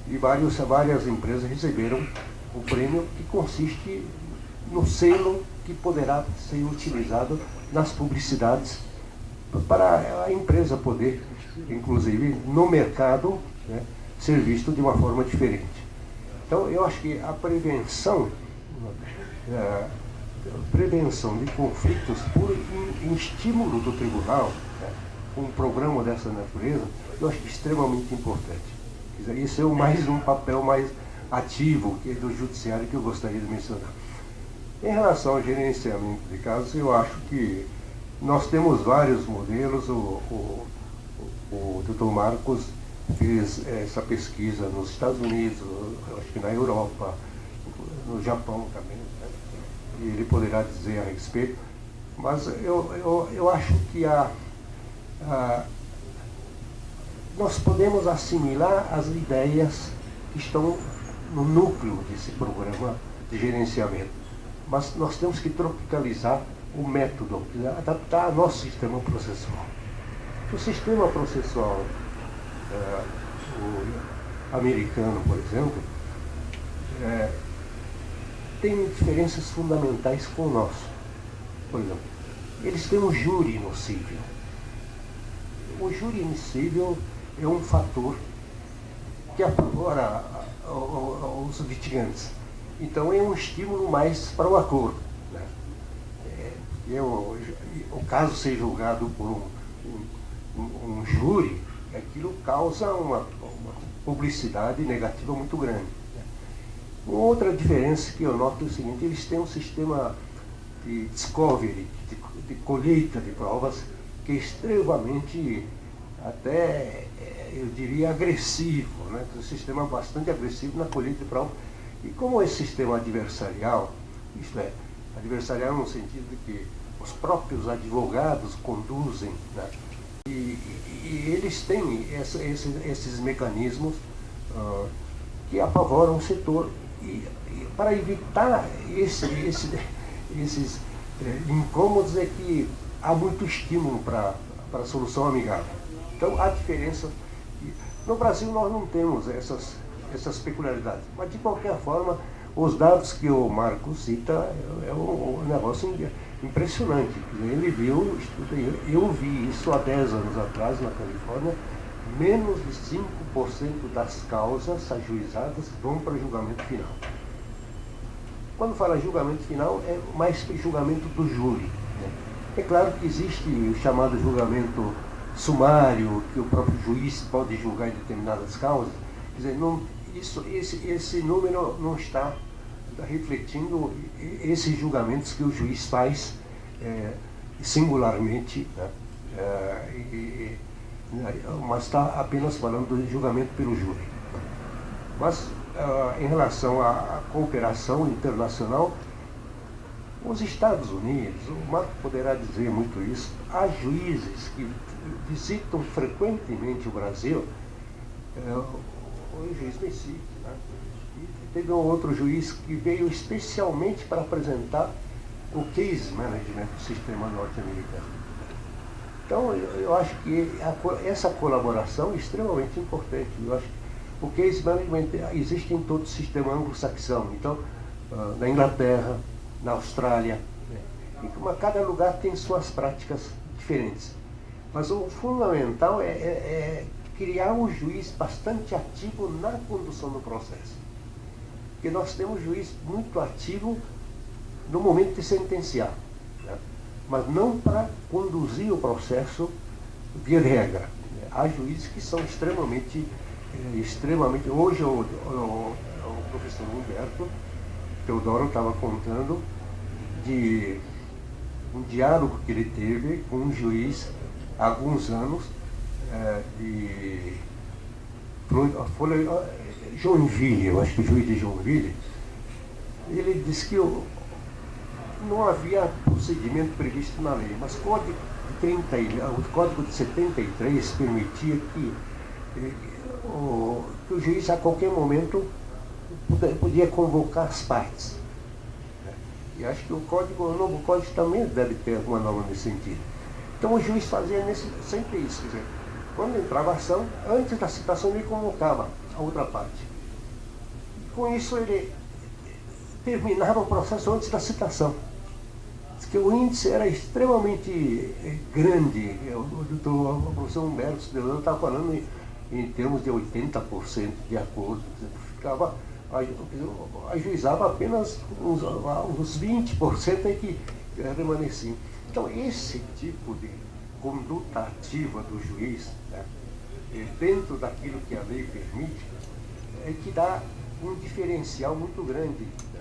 E várias empresas receberam o prêmio, que consiste no selo que poderá ser utilizado nas publicidades para a empresa poder, inclusive no mercado, né, ser visto de uma forma diferente. Então, eu acho que a prevenção de conflitos por estímulo do tribunal, né, com um programa dessa natureza, eu acho que é extremamente importante. Isso é mais um papel mais ativo do judiciário que eu gostaria de mencionar. Em relação ao gerenciamento de casos, eu acho que nós temos vários modelos. O Dr. Marcos fez essa pesquisa nos Estados Unidos, acho que na Europa, no Japão também, né? E ele poderá dizer a respeito. Mas eu acho que nós podemos assimilar as ideias que estão no núcleo desse programa de gerenciamento, mas nós temos que tropicalizar o método, adaptar ao nosso sistema processual. O sistema processual o americano, por exemplo, tem diferenças fundamentais com o nosso. Por exemplo, eles têm um júri no cível. O júri no cível é um fator que apavora os litigantes. Então é um estímulo mais para o acordo, né? O caso ser julgado por um júri, aquilo causa uma publicidade negativa muito grande, né? Uma outra diferença que eu noto é o seguinte: eles têm um sistema de discovery, de colheita de provas, que é extremamente, até eu diria, agressivo, né? Um sistema bastante agressivo na colheita de provas. E como esse sistema adversarial, isto é, adversarial no sentido de que os próprios advogados conduzem, né? E eles têm esses mecanismos que apavoram o setor. E para evitar esses incômodos é que há muito estímulo para a solução amigável. Então, há diferença. No Brasil, nós não temos essas peculiaridades, mas de qualquer forma, os dados que o Marcos cita é um negócio impressionante. Ele viu, eu vi isso há 10 anos atrás na Califórnia, menos de 5% das causas ajuizadas vão para julgamento final. Quando fala julgamento final, é mais que julgamento do júri, né? É claro que existe o chamado julgamento sumário, que o próprio juiz pode julgar em determinadas causas. Quer dizer, esse número não está refletindo esses julgamentos que o juiz faz singularmente, né? Mas está apenas falando do julgamento pelo júri. Mas, em relação à cooperação internacional, os Estados Unidos, o Marco poderá dizer muito isso, há juízes que visitam frequentemente o Brasil, o juiz Messi, né? E teve um outro juiz que veio especialmente para apresentar o case management do sistema norte-americano. Então, eu acho que essa colaboração é extremamente importante. Eu acho que o case management existe em todo o sistema anglo-saxão. Então, na Inglaterra, na Austrália, né? Cada lugar tem suas práticas diferentes. Mas o fundamental é criar um juiz bastante ativo na condução do processo. Porque nós temos juiz muito ativo no momento de sentenciar, né? Mas não para conduzir o processo via de regra. Há juízes que são extremamente... Hoje o professor Humberto Teodoro estava contando de um diálogo que ele teve com um juiz há alguns anos de Joinville, eu acho que o juiz de Joinville. Ele disse que não havia procedimento previsto na lei, mas o Código de 73 permitia que o juiz a qualquer momento podia convocar as partes. E acho que o novo código também deve ter alguma norma nesse sentido. Então o juiz fazia sempre isso, quer dizer, quando entrava a ação, antes da citação ele convocava a outra parte. E com isso ele terminava o processo antes da citação. Diz que o índice era extremamente grande. O professor Humberto estava falando em termos de 80% de acordo. Ficava, ajuizava apenas uns 20% aí que remanesciam. Então, esse tipo de conduta ativa do juiz, né, dentro daquilo que a lei permite, é que dá um diferencial muito grande, né,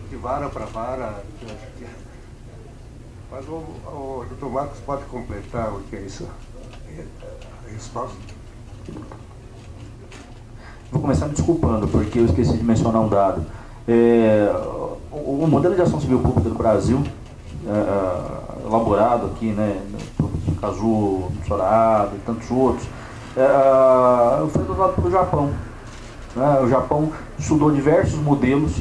de vara para vara. Mas o Dr. Marcos pode completar o que é isso, a resposta. Vou começar me desculpando, porque eu esqueci de mencionar um dado. O modelo de ação civil pública do Brasil, elaborado aqui, né, pelo Kazuo, Sorado e tantos outros, foi adotado pelo Japão. O Japão estudou diversos modelos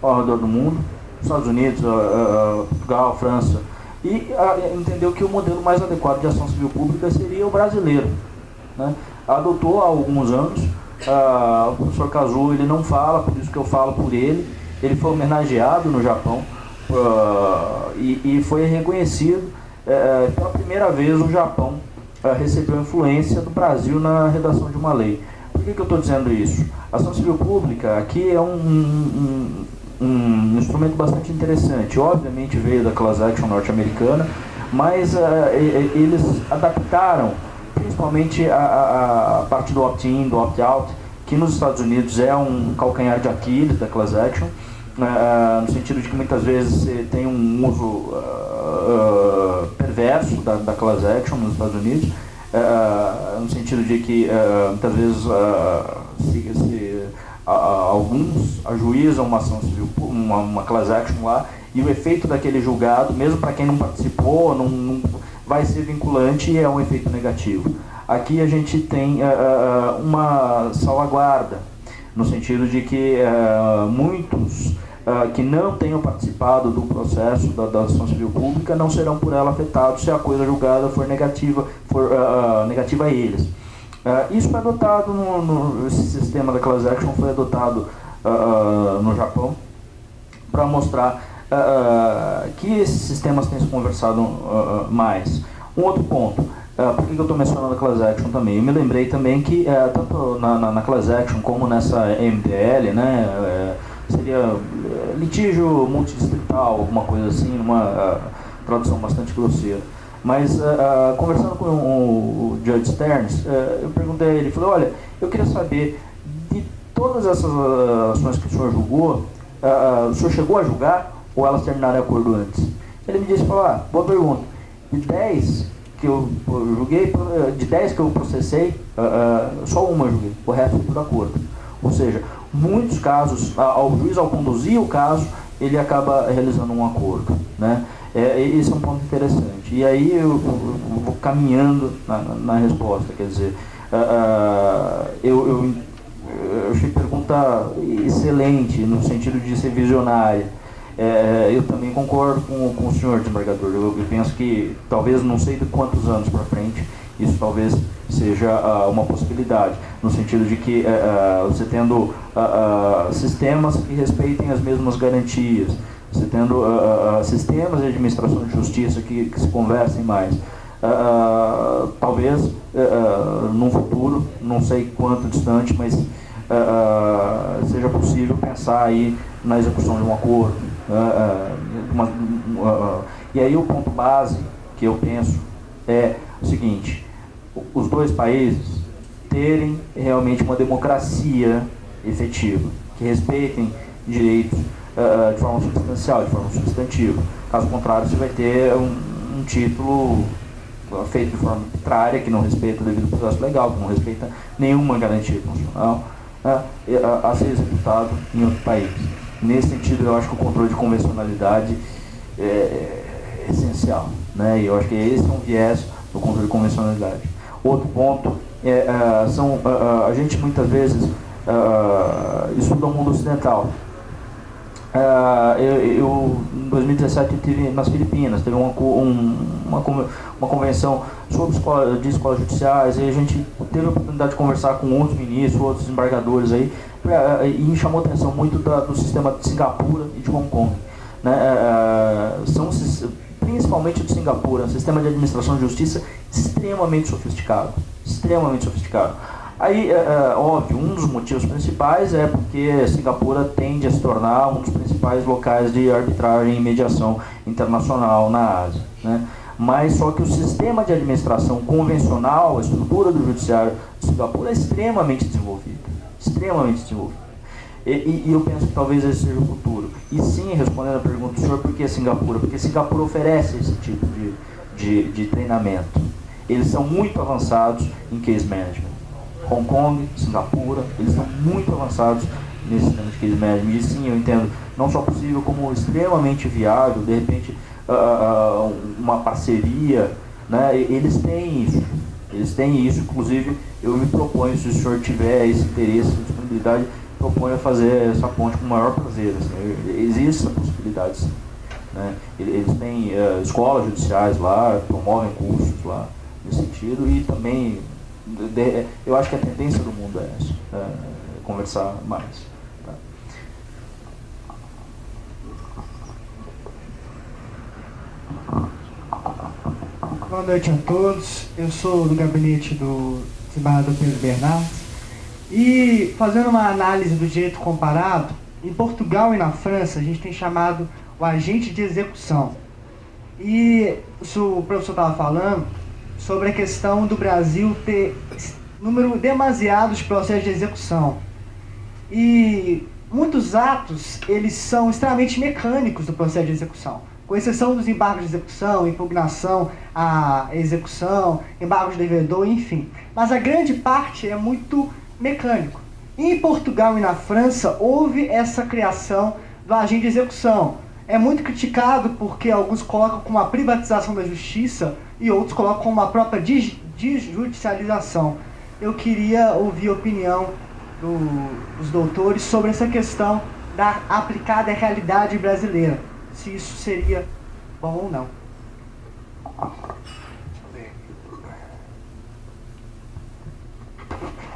ao redor do mundo, Estados Unidos, Portugal, França, e entendeu que o modelo mais adequado de ação civil pública seria o brasileiro, né? Adotou há alguns anos. O professor Kazuo, ele não fala, por isso que eu falo por ele. Ele foi homenageado no Japão e foi reconhecido. Pela primeira vez o Japão recebeu influência do Brasil na redação de uma lei. Por que eu estou dizendo isso? A ação civil pública aqui é um instrumento bastante interessante. Obviamente veio da class action norte-americana, mas eles adaptaram principalmente a parte do opt-in, do opt-out, que nos Estados Unidos é um calcanhar de Aquiles da class action, no sentido de que muitas vezes tem um uso perverso da class action nos Estados Unidos, no sentido de que muitas vezes alguns ajuizam uma ação civil, uma class action lá, e o efeito daquele julgado, mesmo para quem não participou, não vai ser vinculante e é um efeito negativo. Aqui a gente tem uma salvaguarda, no sentido de que muitos que não tenham participado do processo da ação civil pública não serão por ela afetados se a coisa julgada for negativa a eles. Isso foi adotado esse sistema da class action foi adotado no Japão para mostrar que esses sistemas têm se conversado mais. Um outro ponto, por que eu estou mencionando a class action também? Eu me lembrei também que tanto na class action como nessa MDL, né, seria litígio multidistrital, alguma coisa assim, uma tradução bastante grosseira. Mas conversando com o Judge Stearns, eu perguntei a ele, falei, olha, Eu queria saber, de todas essas ações que o senhor julgou, o senhor chegou a julgar ou elas terminaram em acordo antes? Ele me disse, boa pergunta, de 10 que eu julguei, de 10 que eu processei, só uma eu julguei, o resto foi por acordo. Ou seja, muitos casos, o juiz ao conduzir o caso, ele acaba realizando um acordo, né? Esse é um ponto interessante. E aí eu vou caminhando na resposta, quer dizer, eu achei a pergunta excelente, no sentido de ser visionária. Eu também concordo com o senhor desembargador. Eu penso que, talvez, não sei de quantos anos para frente, isso talvez seja uma possibilidade, no sentido de que você tendo sistemas que respeitem as mesmas garantias, você tendo sistemas de administração de justiça que se conversem mais, talvez num futuro, não sei quanto distante, mas seja possível pensar aí na execução de um acordo. E aí o ponto base que eu penso é o seguinte: os dois países terem realmente uma democracia efetiva, que respeitem direitos de forma substancial, de forma substantiva. Caso contrário, você vai ter um título feito de forma arbitrária, que não respeita o devido processo legal, que não respeita nenhuma garantia constitucional, a ser executado em outro país. Nesse sentido, eu acho que o controle de convencionalidade é essencial, né? E eu acho que esse é um viés do controle de convencionalidade. Outro ponto a gente muitas vezes estuda o mundo ocidental. Eu em 2017 estive nas Filipinas, teve uma convenção sobre escolas judiciais, e a gente teve a oportunidade de conversar com outros ministros, outros desembargadores aí, e me chamou a atenção muito do sistema de Singapura e de Hong Kong, né? Principalmente de Singapura, um sistema de administração de justiça extremamente sofisticado, extremamente sofisticado. Aí, óbvio, um dos motivos principais é porque Singapura tende a se tornar um dos principais locais de arbitragem e mediação internacional na Ásia, né? Mas só que o sistema de administração convencional, a estrutura do judiciário de Singapura é extremamente desenvolvida, extremamente desenvolvida. E eu penso que talvez esse seja o futuro. E sim, respondendo a pergunta do senhor, por que Singapura? Porque Singapura oferece esse tipo de treinamento. Eles são muito avançados em case management. Hong Kong, Singapura, eles estão muito avançados nesse sistema de case management. E sim, eu entendo, não só possível, como extremamente viável, de repente, uma parceria, né? Eles têm isso, inclusive eu me proponho, se o senhor tiver esse interesse, disponibilidade, proponho fazer essa ponte com o maior prazer. Assim. Existe essa possibilidade, sim, né? Eles têm escolas judiciais lá, promovem cursos lá nesse sentido, e também eu acho que a tendência do mundo é essa, conversar mais. Tá? Boa noite a todos. Eu sou do gabinete do desembargador Pedro Bernardes. E fazendo uma análise do direito comparado, em Portugal e na França a gente tem chamado o agente de execução. E o professor estava falando sobre a questão do Brasil ter número demasiado de processos de execução. E muitos atos, eles são extremamente mecânicos do processo de execução, com exceção dos embargos de execução, impugnação à execução, embargo de devedor, enfim. Mas a grande parte é muito mecânico. Em Portugal e na França houve essa criação do agente de execução. É muito criticado porque alguns colocam como a privatização da justiça e outros colocam como a própria desjudicialização. Eu queria ouvir a opinião dos doutores sobre essa questão aplicada à realidade brasileira, se isso seria bom ou não.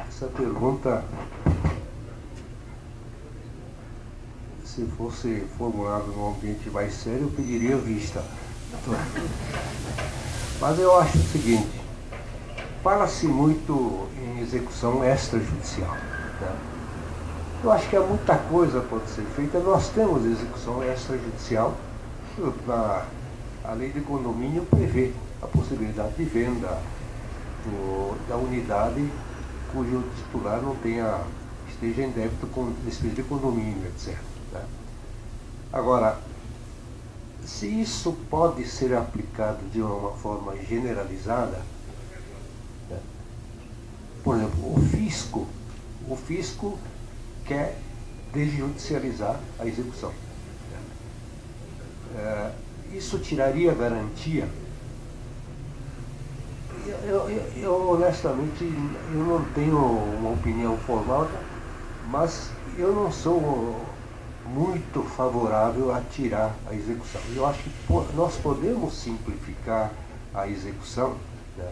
Essa pergunta, se fosse formulada num ambiente mais sério, eu pediria vista. Mas eu acho o seguinte: fala-se muito em execução extrajudicial, né? Eu acho que muita coisa pode ser feita. Nós temos execução extrajudicial. A lei de condomínio prevê a possibilidade de venda da unidade cujo titular não esteja em débito com despesa de condomínio, etc. Né? Agora, se isso pode ser aplicado de uma forma generalizada, né? Por exemplo, o fisco quer desjudicializar a execução. Isso tiraria garantia? Eu honestamente, eu não tenho uma opinião formal, mas eu não sou muito favorável a tirar a execução. Eu acho que nós podemos simplificar a execução. Né?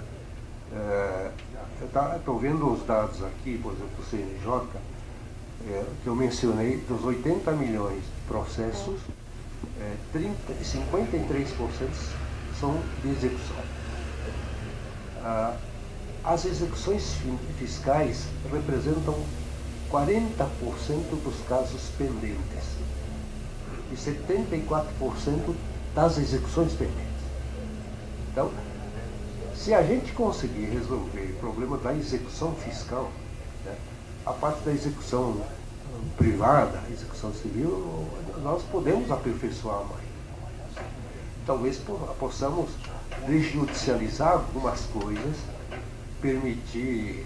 Eu estou vendo os dados aqui, por exemplo, do CNJ, que eu mencionei, dos 80 milhões de processos, 53% são de execução. As execuções fiscais representam 40% dos casos pendentes e 74% das execuções pendentes. Então, se a gente conseguir resolver o problema da execução fiscal, né, a parte da execução privada, a execução civil, nós podemos aperfeiçoar mais. Talvez possamos desjudicializar algumas coisas, permitir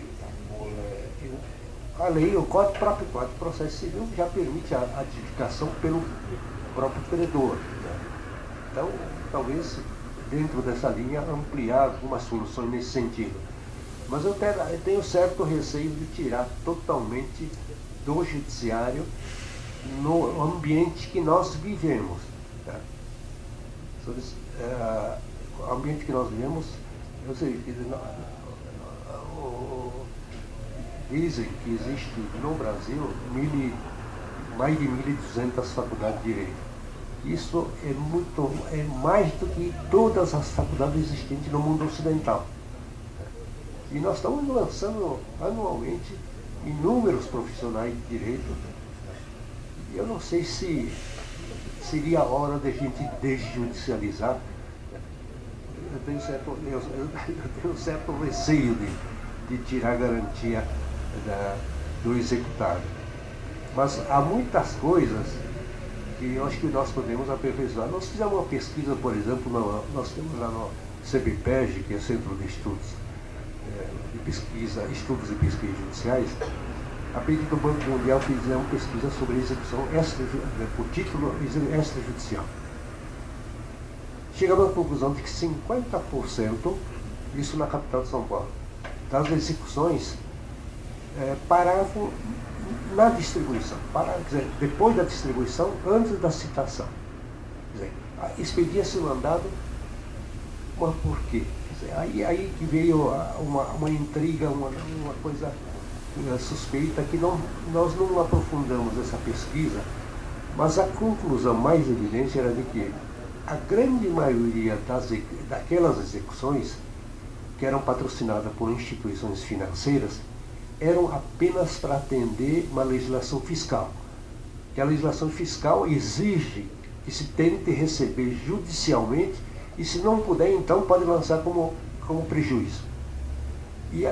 a lei, o próprio Código de Processo Civil já permite a adjudicação pelo próprio credor. Né? Então, talvez dentro dessa linha ampliar algumas soluções nesse sentido. Mas eu tenho certo receio de tirar totalmente do judiciário no ambiente que nós vivemos. Tá? O ambiente que nós vivemos, eu sei, dizem que existe no Brasil mais de 1.200 faculdades de Direito. Isso é mais do que todas as faculdades existentes no mundo ocidental. E nós estamos lançando anualmente inúmeros profissionais de Direito. E eu não sei se seria a hora de a gente desjudicializar. Eu tenho certo receio de tirar a garantia do executado. Mas há muitas coisas que eu acho que nós podemos aperfeiçoar. Nós fizemos uma pesquisa, por exemplo, nós temos lá no CBPEG, que é Centro de Estudos de Pesquisa, Estudos e Pesquisas Judiciais. A pedido do Banco Mundial fizemos pesquisa sobre execução por título extrajudicial. Chegamos à conclusão de que 50%, isso na capital de São Paulo, das execuções paravam na distribuição, quer dizer, depois da distribuição, antes da citação. Quer dizer, expedia-se o mandado, mas por quê? Quer dizer, aí que veio uma intriga, uma coisa suspeita, que nós não aprofundamos essa pesquisa, mas a conclusão mais evidente era de que a grande maioria daquelas execuções que eram patrocinadas por instituições financeiras eram apenas para atender uma legislação fiscal. Que a legislação fiscal exige que se tente receber judicialmente e, se não puder, então pode lançar como prejuízo. E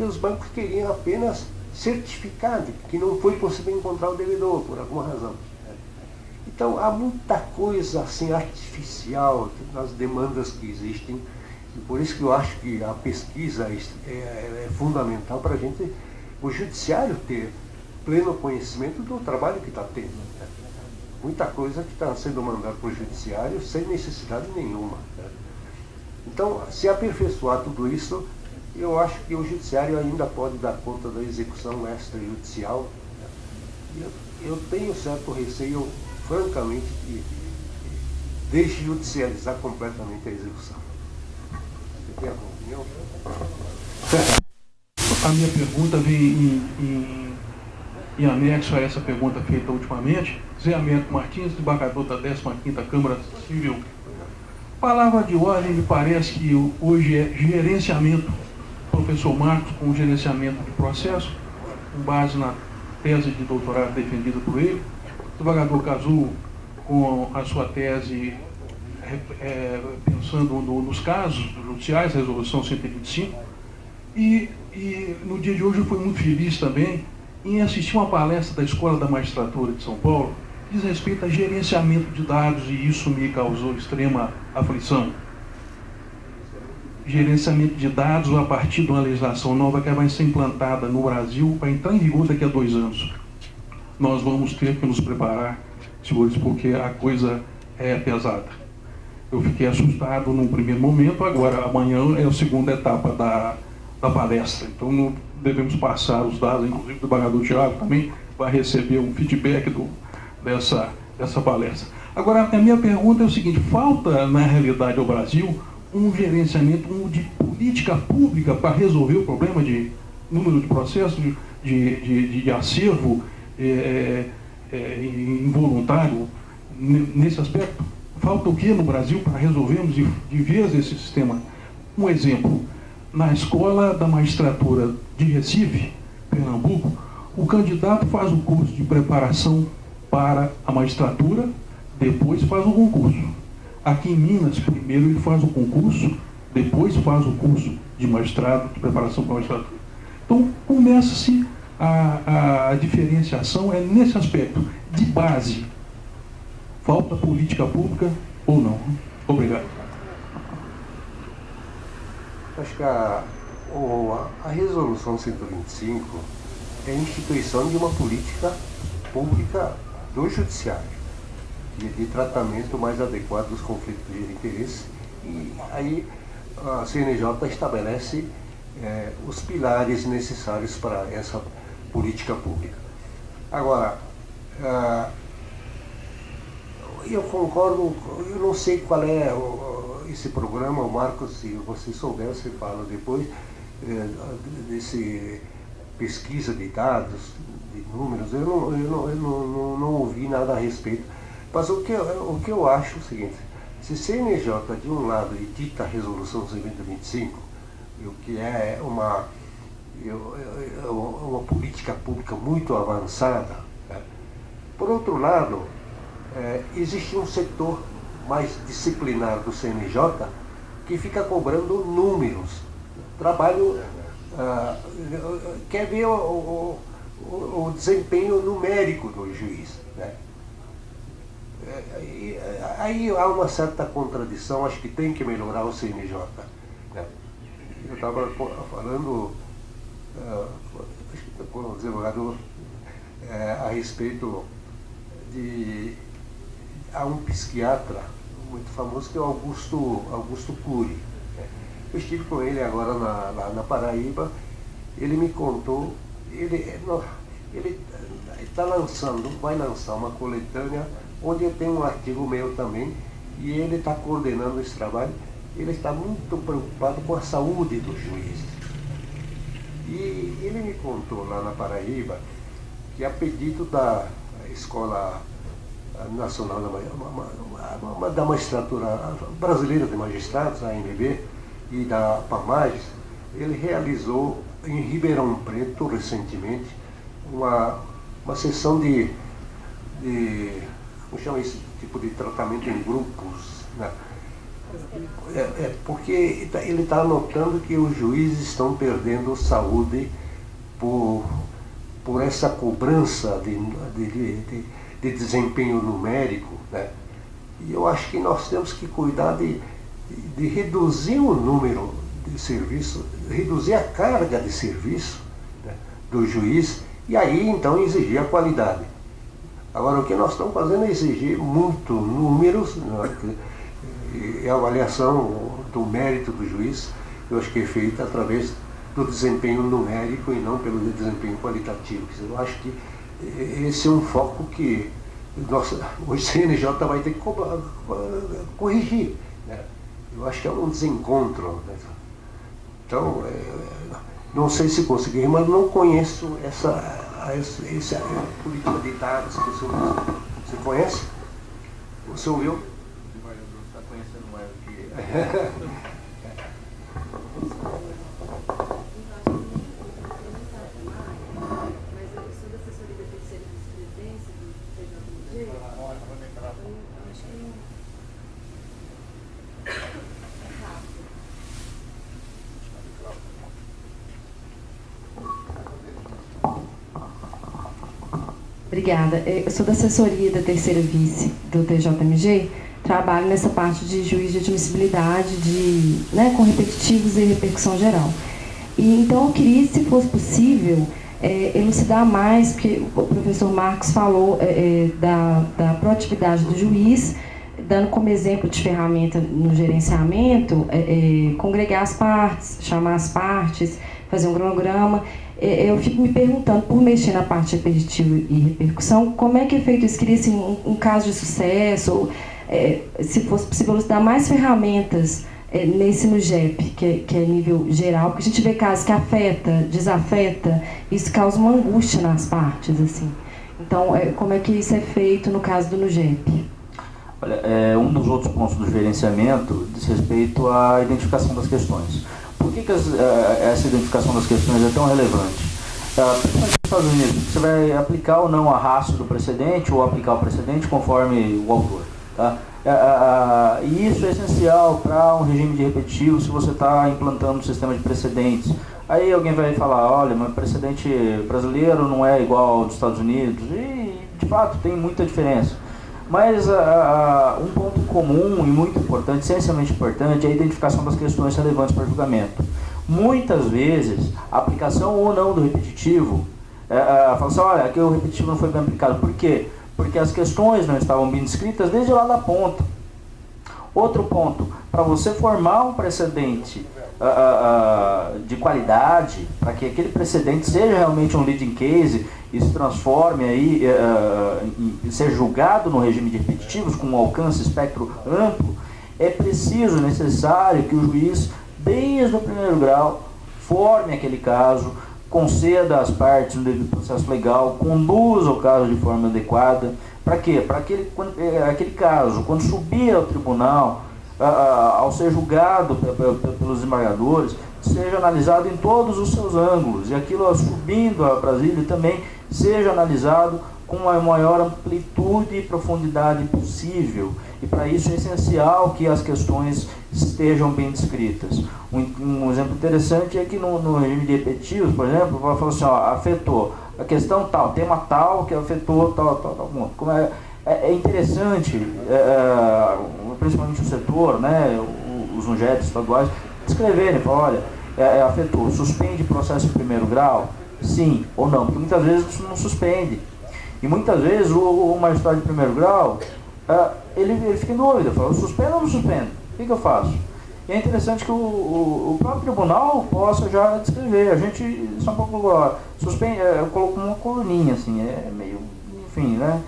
os bancos queriam apenas certificar de que não foi possível encontrar o devedor, por alguma razão. Então, há muita coisa assim artificial nas demandas que existem, e por isso que eu acho que a pesquisa é fundamental para a gente, o judiciário ter pleno conhecimento do trabalho que está tendo. Né? Muita coisa que está sendo mandada para o judiciário sem necessidade nenhuma. Né? Então, se aperfeiçoar tudo isso, eu acho que o judiciário ainda pode dar conta da execução extrajudicial. Né? Eu tenho certo receio, francamente, de desjudicializar completamente a execução. Você tem alguma opinião? A minha pergunta vem em anexo a essa pergunta feita ultimamente. Zé Américo Martins, desembargador da 15ª Câmara Civil. Palavra de ordem, me parece que hoje é gerenciamento. Professor Marcos, com gerenciamento de processo, com base na tese de doutorado defendida por ele. Desembargador Cazu, com a sua tese pensando nos casos judiciais, resolução 125, e E no dia de hoje eu fui muito feliz também em assistir uma palestra da Escola da Magistratura de São Paulo que diz respeito a gerenciamento de dados, e isso me causou extrema aflição. Gerenciamento de dados a partir de uma legislação nova que vai ser implantada no Brasil, vai entrar em vigor daqui a 2 anos. Nós vamos ter que nos preparar, senhores, porque a coisa é pesada. Eu fiquei assustado num primeiro momento, agora amanhã é a segunda etapa da palestra. Então não devemos passar os dados, inclusive o desembargador Thiago também vai receber um feedback dessa palestra. Agora, a minha pergunta é o seguinte: falta na realidade ao Brasil um gerenciamento de política pública para resolver o problema de número de processos, de acervo involuntário nesse aspecto? Falta o que no Brasil para resolvermos de vez esse sistema? Um exemplo, na Escola da Magistratura de Recife, Pernambuco, o candidato faz o curso de preparação para a magistratura, depois faz o concurso. Aqui em Minas, primeiro ele faz o concurso, depois faz o curso de magistrado, de preparação para a magistratura. Então, começa-se a diferenciação nesse aspecto de base. Falta política pública ou não? Obrigado. Acho que a Resolução 125 é a instituição de uma política pública do Judiciário, de tratamento mais adequado dos conflitos de interesse, e aí a CNJ estabelece os pilares necessários para essa política pública. Agora, eu concordo, eu não sei qual é esse programa, o Marcos, se você souber, você fala depois, desse pesquisa de dados, de números, eu não ouvi nada a respeito. Mas o que eu acho é o seguinte: se CNJ de um lado edita a Resolução 125, o que é uma política pública muito avançada, né? Por outro lado, existe um setor mais disciplinar do CNJ que fica cobrando números. Trabalho, quer ver o desempenho numérico do juiz, né? Aí há uma certa contradição, acho que tem que melhorar o CNJ, né? Eu estava falando com o desembargador a respeito de... Há um psiquiatra muito famoso que é o Augusto Cury, né? Eu estive com ele agora lá na Paraíba. Ele me contou, ele vai lançar uma coletânea onde tem um artigo meu também, e ele está coordenando esse trabalho. Ele está muito preocupado com a saúde dos juízes. E ele me contou lá na Paraíba que, a pedido da Escola Nacional da Magistratura Brasileira de Magistrados, a AMB, e da PAMAGES, ele realizou em Ribeirão Preto, recentemente, uma sessão de como chama esse tipo de tratamento em grupos, né? Porque ele está notando que os juízes estão perdendo saúde por essa cobrança de desempenho numérico, né? E eu acho que nós temos que cuidar de reduzir o número de serviço, reduzir a carga de serviço, né, do juiz, e aí então exigir a qualidade. Agora, o que nós estamos fazendo é exigir muito números, né, e a avaliação do mérito do juiz, eu acho que é feita através do desempenho numérico e não pelo desempenho qualitativo. Eu acho que esse é um foco que o CNJ vai ter que corrigir, né? Eu acho que é um desencontro, né? Então, não sei se consegui, mas não conheço essa política de dados que você conhece? Você ouviu? Está conhecendo mais do que Obrigada. Eu sou da assessoria da terceira vice do TJMG, trabalho nessa parte de juiz de admissibilidade, com repetitivos e repercussão geral. E, então, eu queria, se fosse possível, elucidar mais, porque o professor Marcos falou da proatividade do juiz, dando como exemplo de ferramenta no gerenciamento, congregar as partes, chamar as partes, fazer um cronograma. Eu fico me perguntando, por mexer na parte repetitiva e repercussão, como é que é feito isso? Queria assim, um caso de sucesso, se fosse possível dar mais ferramentas nesse no GEP, que é nível geral, porque a gente vê casos que afeta, desafeta, isso causa uma angústia nas partes, assim. Então, como é que isso é feito no caso do NUGEP? Olha, um dos outros pontos do gerenciamento diz respeito à identificação das questões. Por que essa identificação das questões é tão relevante? Principalmente nos Estados Unidos, você vai aplicar ou não a ratio do precedente ou aplicar o precedente conforme o autor. Tá? E isso é essencial para um regime de repetitivo se você está implantando um sistema de precedentes. Aí alguém vai falar, olha, mas o precedente brasileiro não é igual ao dos Estados Unidos, e de fato tem muita diferença. Mas um ponto comum e muito importante, essencialmente importante, é a identificação das questões relevantes para julgamento. Muitas vezes, a aplicação ou não do repetitivo, fala assim, olha, aqui o repetitivo não foi bem aplicado. Por quê? Porque as questões não estavam bem descritas desde lá da ponta. Outro ponto, para você formar um precedente de qualidade, para que aquele precedente seja realmente um leading case e se transforme aí, e seja julgado no regime de repetitivos com um alcance, espectro amplo, é preciso, necessário que o juiz, desde o primeiro grau, forme aquele caso, conceda às partes no devido processo legal, conduza o caso de forma adequada. Para quê? Para aquele caso, quando subir ao tribunal, ao ser julgado pelos desembargadores, seja analisado em todos os seus ângulos, e aquilo subindo a Brasília também seja analisado com a maior amplitude e profundidade possível. E para isso é essencial que as questões estejam bem descritas. Um exemplo interessante é que no regime de repetitivos, por exemplo, vai falar assim, afetou a questão tal, tema tal, que afetou tal ponto. Como é interessante, principalmente o setor, né, os UNGEPs estaduais, descreverem, falar, olha, afetou, suspende processo de primeiro grau? Sim ou não, porque muitas vezes isso não suspende. E muitas vezes o magistrado de primeiro grau, ele fica em dúvida, fala, suspendo ou não suspendo? O que eu faço? E é interessante que o próprio tribunal possa já descrever. A gente, só um pouco, suspende, eu coloco uma coluninha, assim, meio, enfim, né?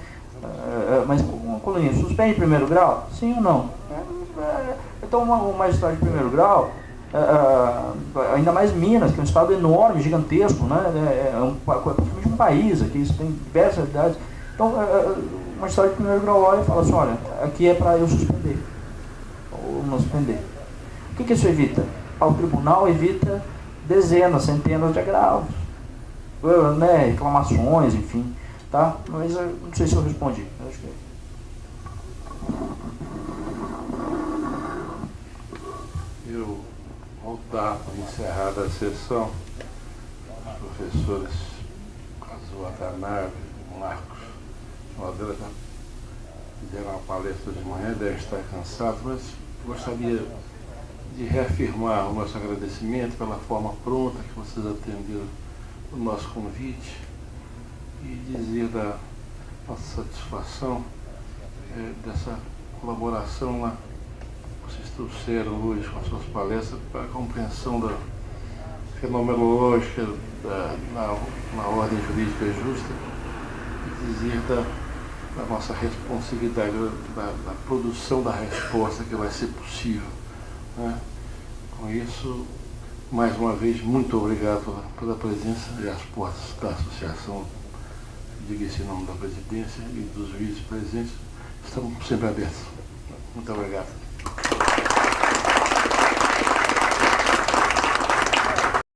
Mas uma coluninha, suspende de primeiro grau? Sim ou não? Então o magistrado de primeiro grau, ainda mais Minas, que é um estado enorme, gigantesco, né? Praticamente um país, aqui isso tem diversas realidades. Então o magistrado de primeiro grau olha e fala assim, olha, aqui é para eu suspender ou não suspender. O que isso evita? O tribunal evita dezenas, centenas de agravos, né? Reclamações, enfim, tá? Mas não sei se eu respondi. Eu acho que Eu vou dar por encerrada a sessão. Os professores Kazuo Watanabe, Marcos Madeira já fizeram a palestra de manhã, devem estar cansados, mas gostaria de reafirmar o nosso agradecimento pela forma pronta que vocês atenderam o nosso convite e dizer da nossa satisfação dessa colaboração lá que vocês trouxeram hoje com as suas palestras para a compreensão da fenomenológica na ordem jurídica justa e dizer da nossa responsividade, da produção da resposta que vai ser possível. Né? Com isso, mais uma vez, muito obrigado pela presença e as portas da associação, diga-se em nome da presidência e dos vice-presidentes, estão sempre abertos. Muito obrigado.